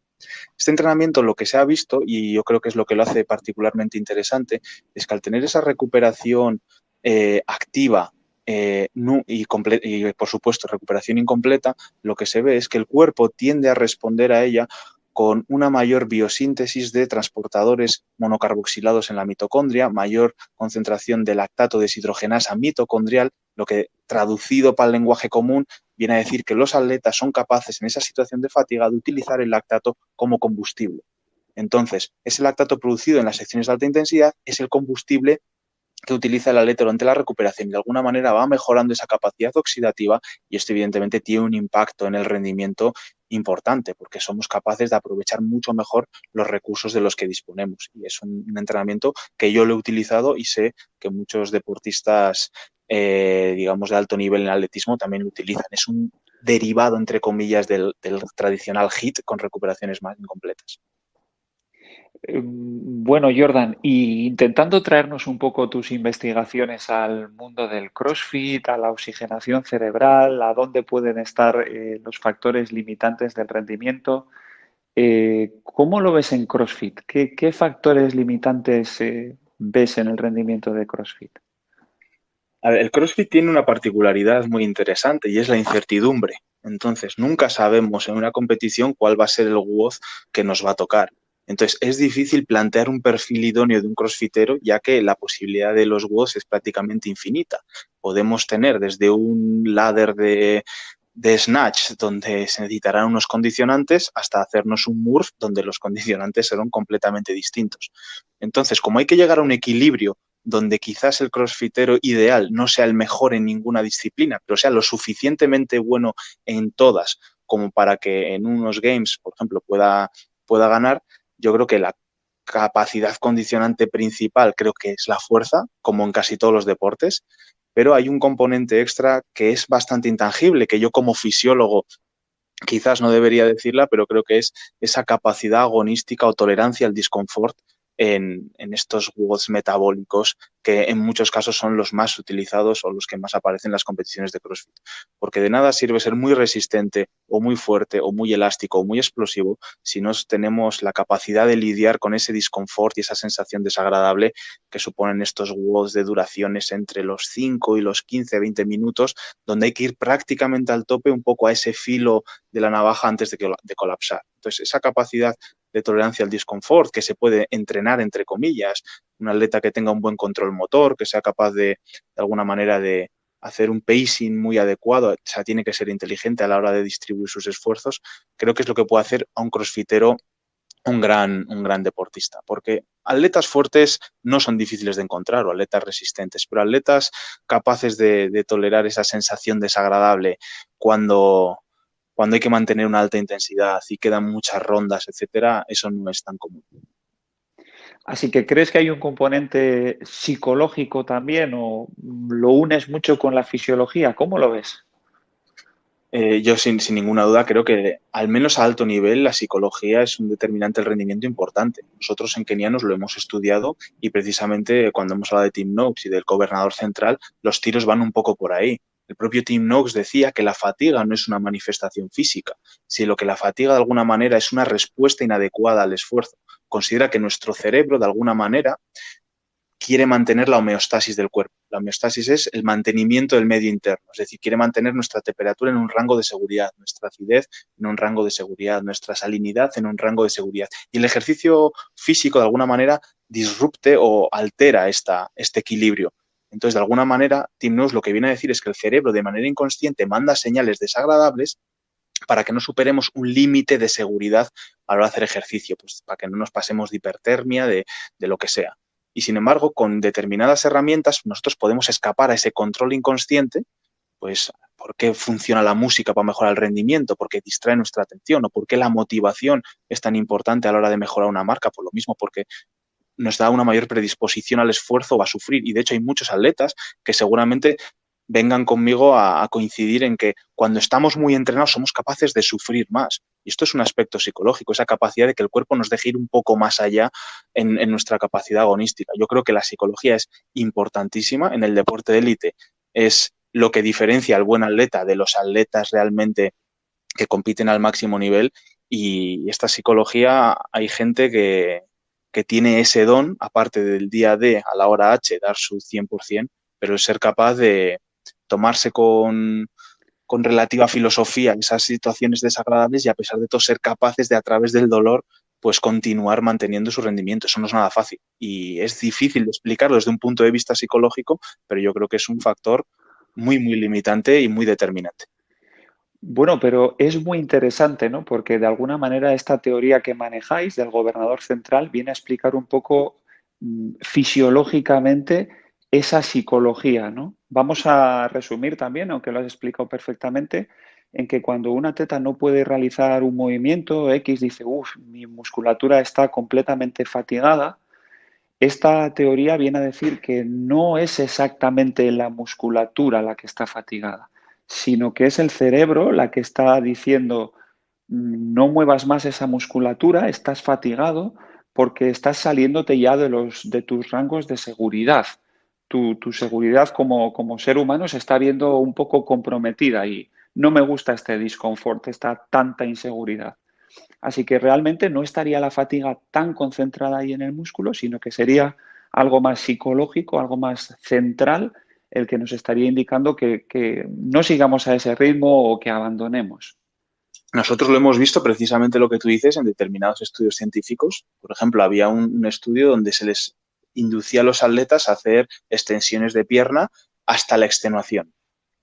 Este entrenamiento, lo que se ha visto, y yo creo que es lo que lo hace particularmente interesante, es que al tener esa recuperación activa y, por supuesto, recuperación incompleta, lo que se ve es que el cuerpo tiende a responder a ella con una mayor biosíntesis de transportadores monocarboxilados en la mitocondria, mayor concentración de lactato deshidrogenasa mitocondrial, lo que traducido para el lenguaje común viene a decir que los atletas son capaces en esa situación de fatiga de utilizar el lactato como combustible. Entonces, ese lactato producido en las secciones de alta intensidad es el combustible que utiliza el atleta durante la recuperación y de alguna manera va mejorando esa capacidad oxidativa y esto evidentemente tiene un impacto en el rendimiento importante porque somos capaces de aprovechar mucho mejor los recursos de los que disponemos y es un entrenamiento que yo lo he utilizado y sé que muchos deportistas digamos de alto nivel en atletismo también lo utilizan. Es un derivado entre comillas del tradicional HIIT con recuperaciones más incompletas. Bueno, Jordan, y intentando traernos un poco tus investigaciones al mundo del CrossFit, a la oxigenación cerebral, a dónde pueden estar los factores limitantes del rendimiento, ¿cómo lo ves en CrossFit? ¿Qué factores limitantes ves en el rendimiento de CrossFit? A ver, el CrossFit tiene una particularidad muy interesante y es la incertidumbre. Entonces, nunca sabemos en una competición cuál va a ser el WOD que nos va a tocar. Entonces, es difícil plantear un perfil idóneo de un crossfitero, ya que la posibilidad de los WODs es prácticamente infinita. Podemos tener desde un ladder de snatch, donde se necesitarán unos condicionantes, hasta hacernos un Murph, donde los condicionantes serán completamente distintos. Entonces, como hay que llegar a un equilibrio donde quizás el crossfitero ideal no sea el mejor en ninguna disciplina, pero sea lo suficientemente bueno en todas como para que en unos games, por ejemplo, pueda ganar, yo creo que la capacidad condicionante principal creo que es la fuerza, como en casi todos los deportes, pero hay un componente extra que es bastante intangible, que yo como fisiólogo quizás no debería decirla, pero creo que es esa capacidad agonística o tolerancia al disconfort en estos WODs metabólicos que en muchos casos son los más utilizados o los que más aparecen en las competiciones de CrossFit. Porque de nada sirve ser muy resistente o muy fuerte o muy elástico o muy explosivo si no tenemos la capacidad de lidiar con ese disconfort y esa sensación desagradable que suponen estos WODs de duraciones entre los 5 y los 15, 20 minutos, donde hay que ir prácticamente al tope, un poco a ese filo de la navaja antes de colapsar. Entonces, esa capacidad de tolerancia al disconfort que se puede entrenar, entre comillas, un atleta que tenga un buen control motor, que sea capaz de alguna manera, de hacer un pacing muy adecuado, o sea, tiene que ser inteligente a la hora de distribuir sus esfuerzos, creo que es lo que puede hacer a un crossfitero un gran deportista, porque atletas fuertes no son difíciles de encontrar o atletas resistentes, pero atletas capaces de tolerar esa sensación desagradable cuando hay que mantener una alta intensidad y quedan muchas rondas, etcétera, eso no es tan común. Así que ¿crees que hay un componente psicológico también o lo unes mucho con la fisiología? ¿Cómo lo ves? Yo sin ninguna duda creo que al menos a alto nivel la psicología es un determinante del rendimiento importante. Nosotros en Kenianos lo hemos estudiado y precisamente cuando hemos hablado de Tim Noakes y del gobernador central, los tiros van un poco por ahí. El propio Tim Noakes decía que la fatiga no es una manifestación física, sino que la fatiga de alguna manera es una respuesta inadecuada al esfuerzo. Considera que nuestro cerebro de alguna manera quiere mantener la homeostasis del cuerpo. La homeostasis es el mantenimiento del medio interno, es decir, quiere mantener nuestra temperatura en un rango de seguridad, nuestra acidez en un rango de seguridad, nuestra salinidad en un rango de seguridad. Y el ejercicio físico, de alguna manera, disrupte o altera este equilibrio. Entonces, de alguna manera, Tim Noakes lo que viene a decir es que el cerebro, de manera inconsciente, manda señales desagradables para que no superemos un límite de seguridad a la hora de hacer ejercicio, pues para que no nos pasemos de hipertermia, de lo que sea. Y sin embargo, con determinadas herramientas nosotros podemos escapar a ese control inconsciente, pues ¿por qué funciona la música para mejorar el rendimiento? ¿Por qué distrae nuestra atención? ¿O por qué la motivación es tan importante a la hora de mejorar una marca? Por lo mismo, porque nos da una mayor predisposición al esfuerzo o a sufrir. Y de hecho hay muchos atletas que seguramente vengan conmigo a coincidir en que cuando estamos muy entrenados somos capaces de sufrir más. Y esto es un aspecto psicológico, esa capacidad de que el cuerpo nos deje ir un poco más allá en nuestra capacidad agonística. Yo creo que la psicología es importantísima en el deporte de élite. Es lo que diferencia al buen atleta de los atletas realmente que compiten al máximo nivel, y esta psicología hay gente que tiene ese don, aparte del día D a la hora H, dar su 100%, pero el ser capaz de tomarse con relativa filosofía esas situaciones desagradables y a pesar de todo ser capaces de a través del dolor pues continuar manteniendo su rendimiento. Eso no es nada fácil y es difícil de explicarlo desde un punto de vista psicológico, pero yo creo que es un factor muy, muy limitante y muy determinante. Bueno, pero es muy interesante, ¿no? Porque de alguna manera esta teoría que manejáis del gobernador central viene a explicar un poco fisiológicamente esa psicología, ¿no? Vamos a resumir también, aunque lo has explicado perfectamente, en que cuando un atleta no puede realizar un movimiento X, dice, uff, mi musculatura está completamente fatigada. Esta teoría viene a decir que no es exactamente la musculatura la que está fatigada, sino que es el cerebro la que está diciendo no muevas más esa musculatura, estás fatigado porque estás saliéndote ya de tus rangos de seguridad. Tu seguridad como ser humano se está viendo un poco comprometida y no me gusta este disconfort, esta tanta inseguridad. Así que realmente no estaría la fatiga tan concentrada ahí en el músculo, sino que sería algo más psicológico, algo más central, el que nos estaría indicando que no sigamos a ese ritmo o que abandonemos. Nosotros lo hemos visto precisamente lo que tú dices en determinados estudios científicos. Por ejemplo, había un estudio donde se les inducía a los atletas a hacer extensiones de pierna hasta la extenuación.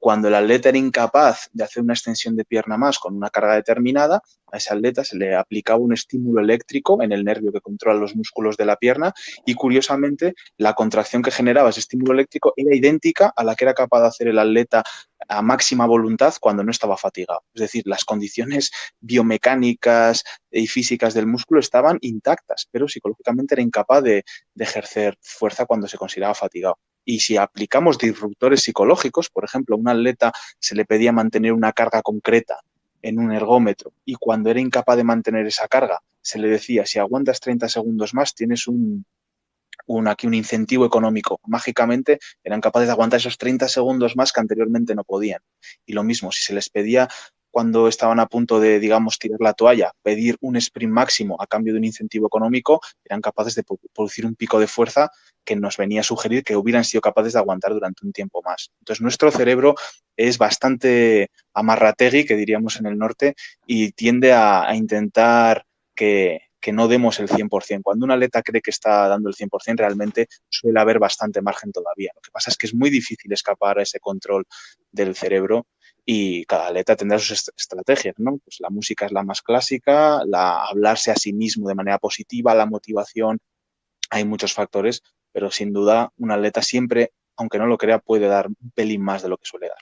Cuando el atleta era incapaz de hacer una extensión de pierna más con una carga determinada, a ese atleta se le aplicaba un estímulo eléctrico en el nervio que controla los músculos de la pierna y, curiosamente, la contracción que generaba ese estímulo eléctrico era idéntica a la que era capaz de hacer el atleta a máxima voluntad cuando no estaba fatigado. Es decir, las condiciones biomecánicas y físicas del músculo estaban intactas, pero psicológicamente era incapaz de ejercer fuerza cuando se consideraba fatigado. Y si aplicamos disruptores psicológicos, por ejemplo, a un atleta se le pedía mantener una carga concreta en un ergómetro y cuando era incapaz de mantener esa carga se le decía, si aguantas 30 segundos más tienes aquí un incentivo económico. Mágicamente eran capaces de aguantar esos 30 segundos más que anteriormente no podían. Y lo mismo, si se les pedía cuando estaban a punto de, digamos, tirar la toalla, pedir un sprint máximo a cambio de un incentivo económico, eran capaces de producir un pico de fuerza que nos venía a sugerir que hubieran sido capaces de aguantar durante un tiempo más. Entonces, nuestro cerebro es bastante amarrategui, que diríamos en el norte, y tiende a intentar que no demos el 100%. Cuando un atleta cree que está dando el 100%, realmente suele haber bastante margen todavía. Lo que pasa es que es muy difícil escapar a ese control del cerebro y cada atleta tendrá sus estrategias, ¿no? Pues la música es la más clásica, hablarse a sí mismo de manera positiva, la motivación, hay muchos factores, pero sin duda un atleta siempre, aunque no lo crea, puede dar un pelín más de lo que suele dar.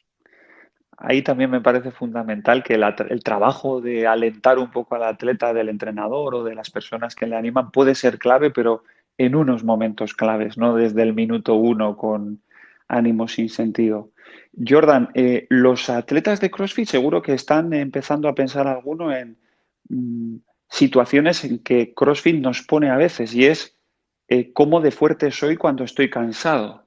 Ahí también me parece fundamental que el trabajo de alentar un poco al atleta del entrenador o de las personas que le animan puede ser clave, pero en unos momentos claves, no desde el minuto uno con ánimo sin sentido. Jordan, los atletas de CrossFit seguro que están empezando a pensar alguno en situaciones en que CrossFit nos pone a veces y es cómo de fuerte soy cuando estoy cansado.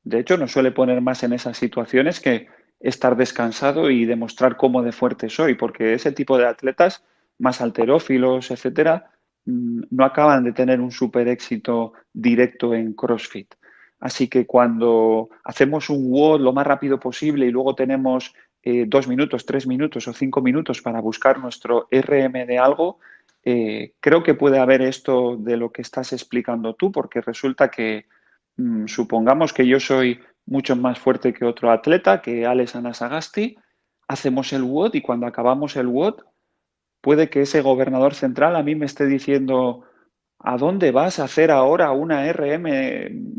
De hecho, nos suele poner más en esas situaciones que estar descansado y demostrar cómo de fuerte soy, porque ese tipo de atletas más halterófilos, etcétera, no acaban de tener un súper éxito directo en CrossFit. Así que cuando hacemos un WOD lo más rápido posible y luego tenemos 2 minutos, 3 minutos o 5 minutos para buscar nuestro RM de algo, creo que puede haber esto de lo que estás explicando tú, porque resulta que supongamos que yo soy mucho más fuerte que otro atleta, que Alex Anasagasti, hacemos el WOD y cuando acabamos el WOD puede que ese gobernador central a mí me esté diciendo ¿a dónde vas a hacer ahora una RM?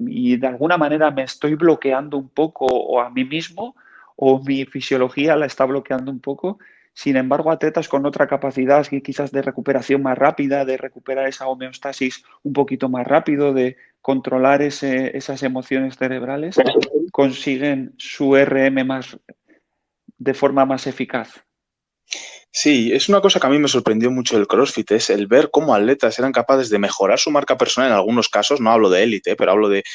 Y de alguna manera me estoy bloqueando un poco o a mí mismo o mi fisiología la está bloqueando un poco. Sin embargo, atletas con otra capacidad quizás de recuperación más rápida, de recuperar esa homeostasis un poquito más rápido, de controlar esas emociones cerebrales, consiguen su RM de forma más eficaz. Sí, es una cosa que a mí me sorprendió mucho del CrossFit, es el ver cómo atletas eran capaces de mejorar su marca personal en algunos casos, no hablo de élite, pero hablo de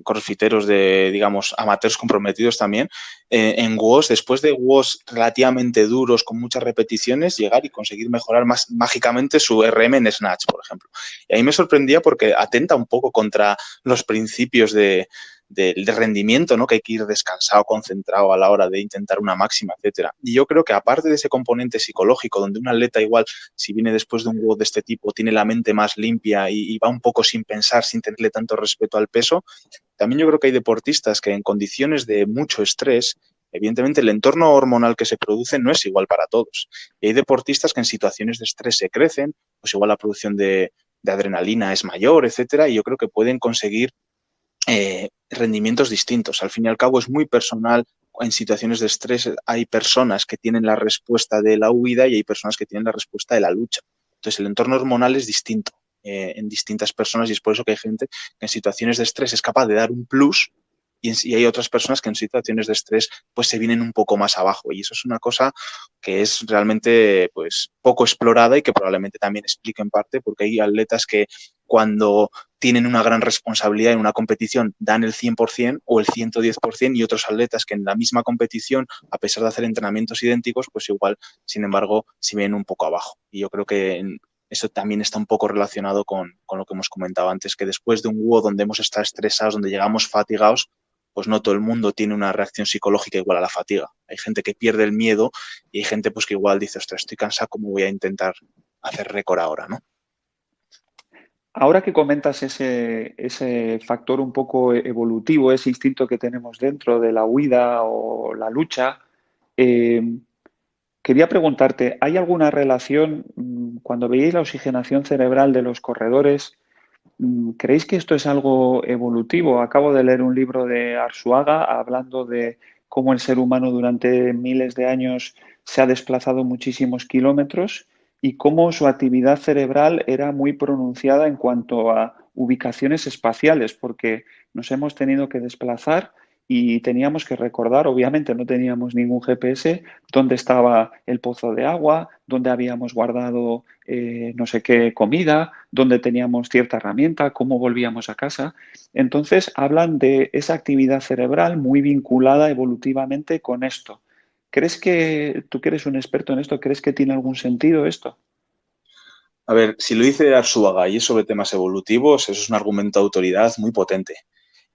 crossfiteros de, digamos, amateurs comprometidos también, en WOS, después de WOS relativamente duros, con muchas repeticiones, llegar y conseguir mejorar más mágicamente su RM en Snatch, por ejemplo. Y ahí me sorprendía porque atenta un poco contra los principios de rendimiento, ¿no? Que hay que ir descansado, concentrado a la hora de intentar una máxima, etcétera. Y yo creo que aparte de ese componente psicológico, donde un atleta igual, si viene después de un WOD de este tipo, tiene la mente más limpia y va un poco sin pensar, sin tenerle tanto respeto al peso, también yo creo que hay deportistas que en condiciones de mucho estrés, evidentemente el entorno hormonal que se produce no es igual para todos. Y hay deportistas que en situaciones de estrés se crecen, pues igual la producción de adrenalina es mayor, etcétera, y yo creo que pueden conseguir rendimientos distintos. Al fin y al cabo es muy personal. En situaciones de estrés hay personas que tienen la respuesta de la huida y hay personas que tienen la respuesta de la lucha. Entonces el entorno hormonal es distinto en distintas personas y es por eso que hay gente que en situaciones de estrés es capaz de dar un plus y hay otras personas que en situaciones de estrés pues se vienen un poco más abajo y eso es una cosa que es realmente pues poco explorada y que probablemente también explique en parte porque hay atletas que cuando tienen una gran responsabilidad en una competición dan el 100% o el 110% y otros atletas que en la misma competición, a pesar de hacer entrenamientos idénticos, pues igual, sin embargo, se ven un poco abajo. Y yo creo que eso también está un poco relacionado con lo que hemos comentado antes, que después de un WOD donde hemos estado estresados, donde llegamos fatigados, pues no todo el mundo tiene una reacción psicológica igual a la fatiga. Hay gente que pierde el miedo y hay gente pues que igual dice, ostras, estoy cansado, ¿cómo voy a intentar hacer récord ahora, no? Ahora que comentas ese factor un poco evolutivo, ese instinto que tenemos dentro de la huida o la lucha, eh, quería preguntarte, ¿hay alguna relación cuando veíais la oxigenación cerebral de los corredores? ¿Creéis que esto es algo evolutivo? Acabo de leer un libro de Arzuaga hablando de cómo el ser humano durante miles de años se ha desplazado muchísimos kilómetros y cómo su actividad cerebral era muy pronunciada en cuanto a ubicaciones espaciales, porque nos hemos tenido que desplazar y teníamos que recordar, obviamente no teníamos ningún GPS, dónde estaba el pozo de agua, dónde habíamos guardado no sé qué comida, dónde teníamos cierta herramienta, cómo volvíamos a casa. Entonces hablan de esa actividad cerebral muy vinculada evolutivamente con esto. ¿Crees que tú que eres un experto en esto, crees que tiene algún sentido esto? A ver, si lo dice Arzuaga y es sobre temas evolutivos, eso es un argumento de autoridad muy potente.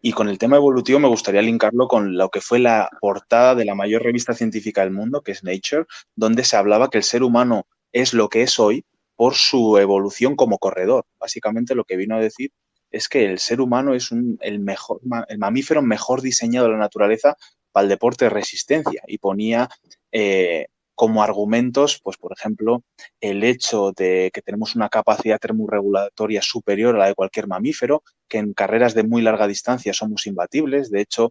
Y con el tema evolutivo me gustaría linkarlo con lo que fue la portada de la mayor revista científica del mundo, que es Nature, donde se hablaba que el ser humano es lo que es hoy por su evolución como corredor. Básicamente lo que vino a decir es que el ser humano es el mamífero mejor diseñado de la naturaleza para el deporte de resistencia y ponía como argumentos, pues por ejemplo, el hecho de que tenemos una capacidad termorregulatoria superior a la de cualquier mamífero, que en carreras de muy larga distancia somos imbatibles. De hecho,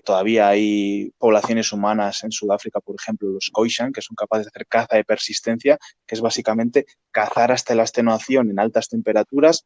todavía hay poblaciones humanas en Sudáfrica, por ejemplo, los Khoisan, que son capaces de hacer caza de persistencia, que es básicamente cazar hasta la extenuación en altas temperaturas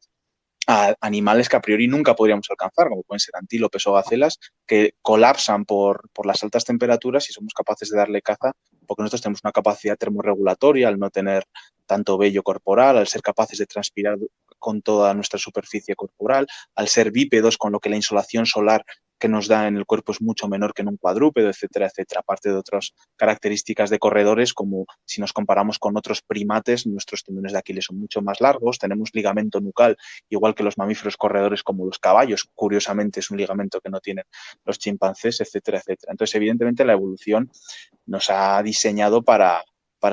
a animales que a priori nunca podríamos alcanzar, como pueden ser antílopes o gacelas, que colapsan por las altas temperaturas y somos capaces de darle caza porque nosotros tenemos una capacidad termorregulatoria al no tener tanto vello corporal, al ser capaces de transpirar con toda nuestra superficie corporal, al ser bípedos, con lo que la insolación solar que nos da en el cuerpo es mucho menor que en un cuadrúpedo, etcétera, etcétera. Aparte de otras características de corredores, como si nos comparamos con otros primates, nuestros tendones de Aquiles son mucho más largos, tenemos ligamento nucal, igual que los mamíferos corredores como los caballos, curiosamente es un ligamento que no tienen los chimpancés, etcétera, etcétera. Entonces, evidentemente, la evolución nos ha diseñado para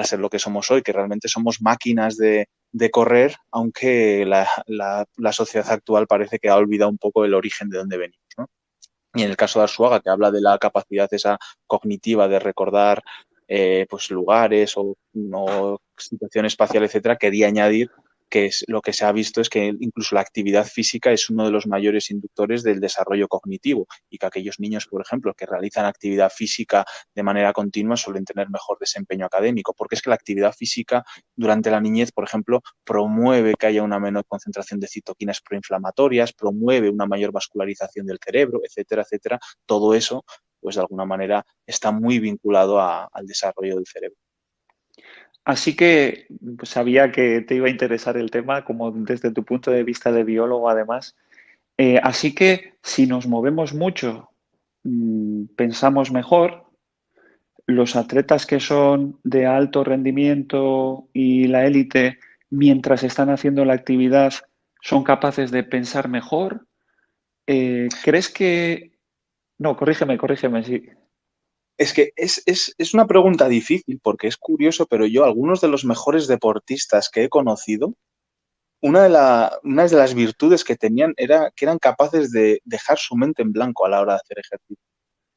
ser lo que somos hoy, que realmente somos máquinas de correr, aunque la sociedad actual parece que ha olvidado un poco el origen de dónde venimos, ¿no? Y en el caso de Arzuaga, que habla de la capacidad esa cognitiva de recordar pues lugares o situación espacial, etcétera, quería añadir que es lo que se ha visto es que incluso la actividad física es uno de los mayores inductores del desarrollo cognitivo y que aquellos niños, por ejemplo, que realizan actividad física de manera continua suelen tener mejor desempeño académico, porque es que la actividad física durante la niñez, por ejemplo, promueve que haya una menor concentración de citoquinas proinflamatorias, promueve una mayor vascularización del cerebro, etcétera, etcétera. Todo eso, pues de alguna manera, está muy vinculado al desarrollo del cerebro. Así que pues, sabía que te iba a interesar el tema, como desde tu punto de vista de biólogo, además. Así que si nos movemos mucho, pensamos mejor. Los atletas que son de alto rendimiento y la élite, mientras están haciendo la actividad, son capaces de pensar mejor. ¿Crees que... No, corrígeme, sí. Es que es una pregunta difícil porque es curioso, pero yo, algunos de los mejores deportistas que he conocido, una de las virtudes que tenían era que eran capaces de dejar su mente en blanco a la hora de hacer ejercicio.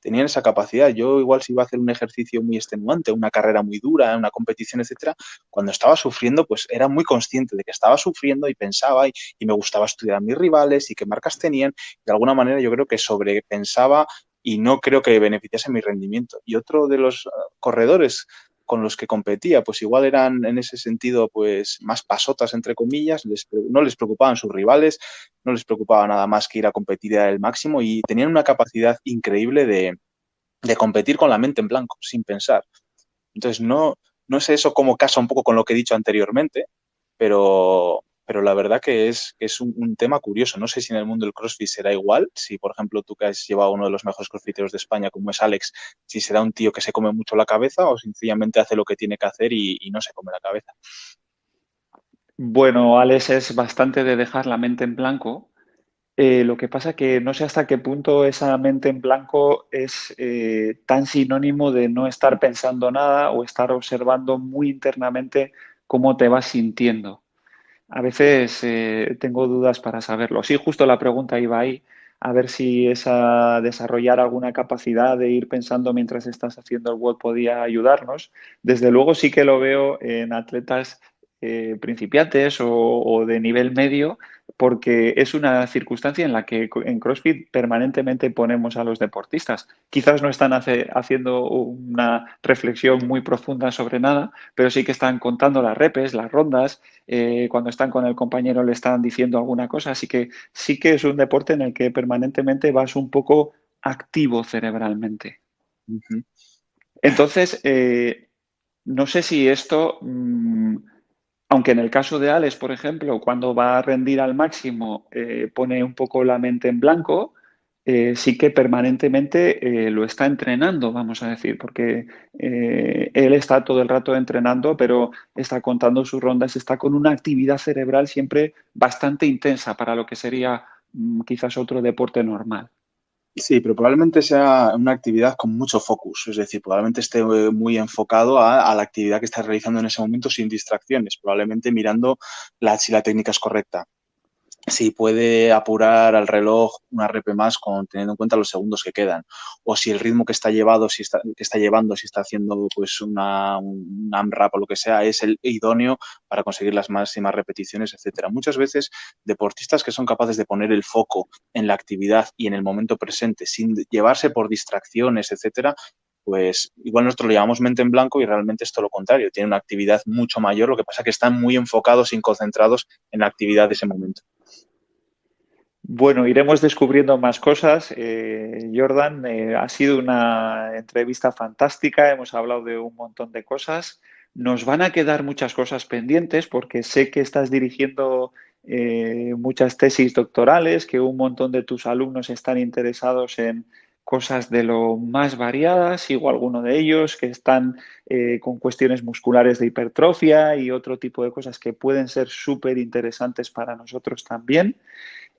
Tenían esa capacidad. Yo igual si iba a hacer un ejercicio muy extenuante, una carrera muy dura, una competición, etcétera, cuando estaba sufriendo, pues era muy consciente de que estaba sufriendo y pensaba y me gustaba estudiar a mis rivales y qué marcas tenían. De alguna manera yo creo que sobrepensaba y no creo que beneficiase mi rendimiento. Y otro de los corredores con los que competía, pues igual eran en ese sentido pues más pasotas, entre comillas, no les preocupaban sus rivales, no les preocupaba nada más que ir a competir a el máximo y tenían una capacidad increíble de competir con la mente en blanco, sin pensar. Entonces, no sé eso cómo casa un poco con lo que he dicho anteriormente, pero la verdad que es un tema curioso. No sé si en el mundo del CrossFit será igual, si por ejemplo tú que has llevado a uno de los mejores crossfiteros de España como es Alex, si será un tío que se come mucho la cabeza o sencillamente hace lo que tiene que hacer y no se come la cabeza. Bueno, Alex es bastante de dejar la mente en blanco. Lo que pasa que no sé hasta qué punto esa mente en blanco es tan sinónimo de no estar pensando nada o estar observando muy internamente cómo te vas sintiendo. A veces tengo dudas para saberlo. Sí, justo la pregunta iba ahí, a ver si esa desarrollar alguna capacidad de ir pensando mientras estás haciendo el WOD podía ayudarnos. Desde luego sí que lo veo en atletas principiantes o de nivel medio, porque es una circunstancia en la que en CrossFit permanentemente ponemos a los deportistas. Quizás no están haciendo una reflexión muy profunda sobre nada, pero sí que están contando las repes, las rondas, cuando están con el compañero le están diciendo alguna cosa, así que sí que es un deporte en el que permanentemente vas un poco activo cerebralmente. Uh-huh. Entonces, no sé si esto, aunque en el caso de Alex, por ejemplo, cuando va a rendir al máximo, pone un poco la mente en blanco, sí que permanentemente lo está entrenando, vamos a decir, porque él está todo el rato entrenando, pero está contando sus rondas, está con una actividad cerebral siempre bastante intensa para lo que sería quizás otro deporte normal. Sí, pero probablemente sea una actividad con mucho focus, es decir, probablemente esté muy enfocado a la actividad que estás realizando en ese momento sin distracciones, probablemente mirando si la técnica es correcta. Si puede apurar al reloj una rep más teniendo en cuenta los segundos que quedan, o si el ritmo que está llevando, si está haciendo pues un AMRAP o lo que sea, es el idóneo para conseguir las máximas repeticiones, etcétera. Muchas veces deportistas que son capaces de poner el foco en la actividad y en el momento presente, sin llevarse por distracciones, etcétera, pues igual nosotros lo llamamos mente en blanco y realmente es todo lo contrario, tiene una actividad mucho mayor, lo que pasa es que están muy enfocados y concentrados en la actividad de ese momento. Bueno, iremos descubriendo más cosas. Jordan, ha sido una entrevista fantástica, hemos hablado de un montón de cosas. Nos van a quedar muchas cosas pendientes porque sé que estás dirigiendo muchas tesis doctorales, que un montón de tus alumnos están interesados en cosas de lo más variadas, sigo alguno de ellos que están con cuestiones musculares de hipertrofia y otro tipo de cosas que pueden ser súper interesantes para nosotros también.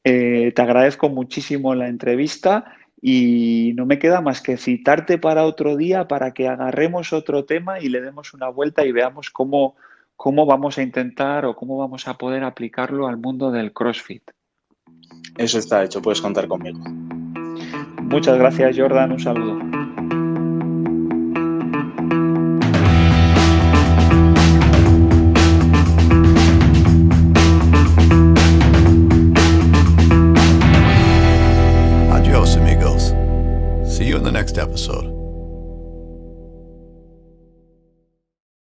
Te agradezco muchísimo la entrevista y no me queda más que citarte para otro día para que agarremos otro tema y le demos una vuelta y veamos cómo vamos a intentar o cómo vamos a poder aplicarlo al mundo del CrossFit. Eso está hecho, puedes contar conmigo. Muchas gracias, Jordan. Un saludo. you in the next episode.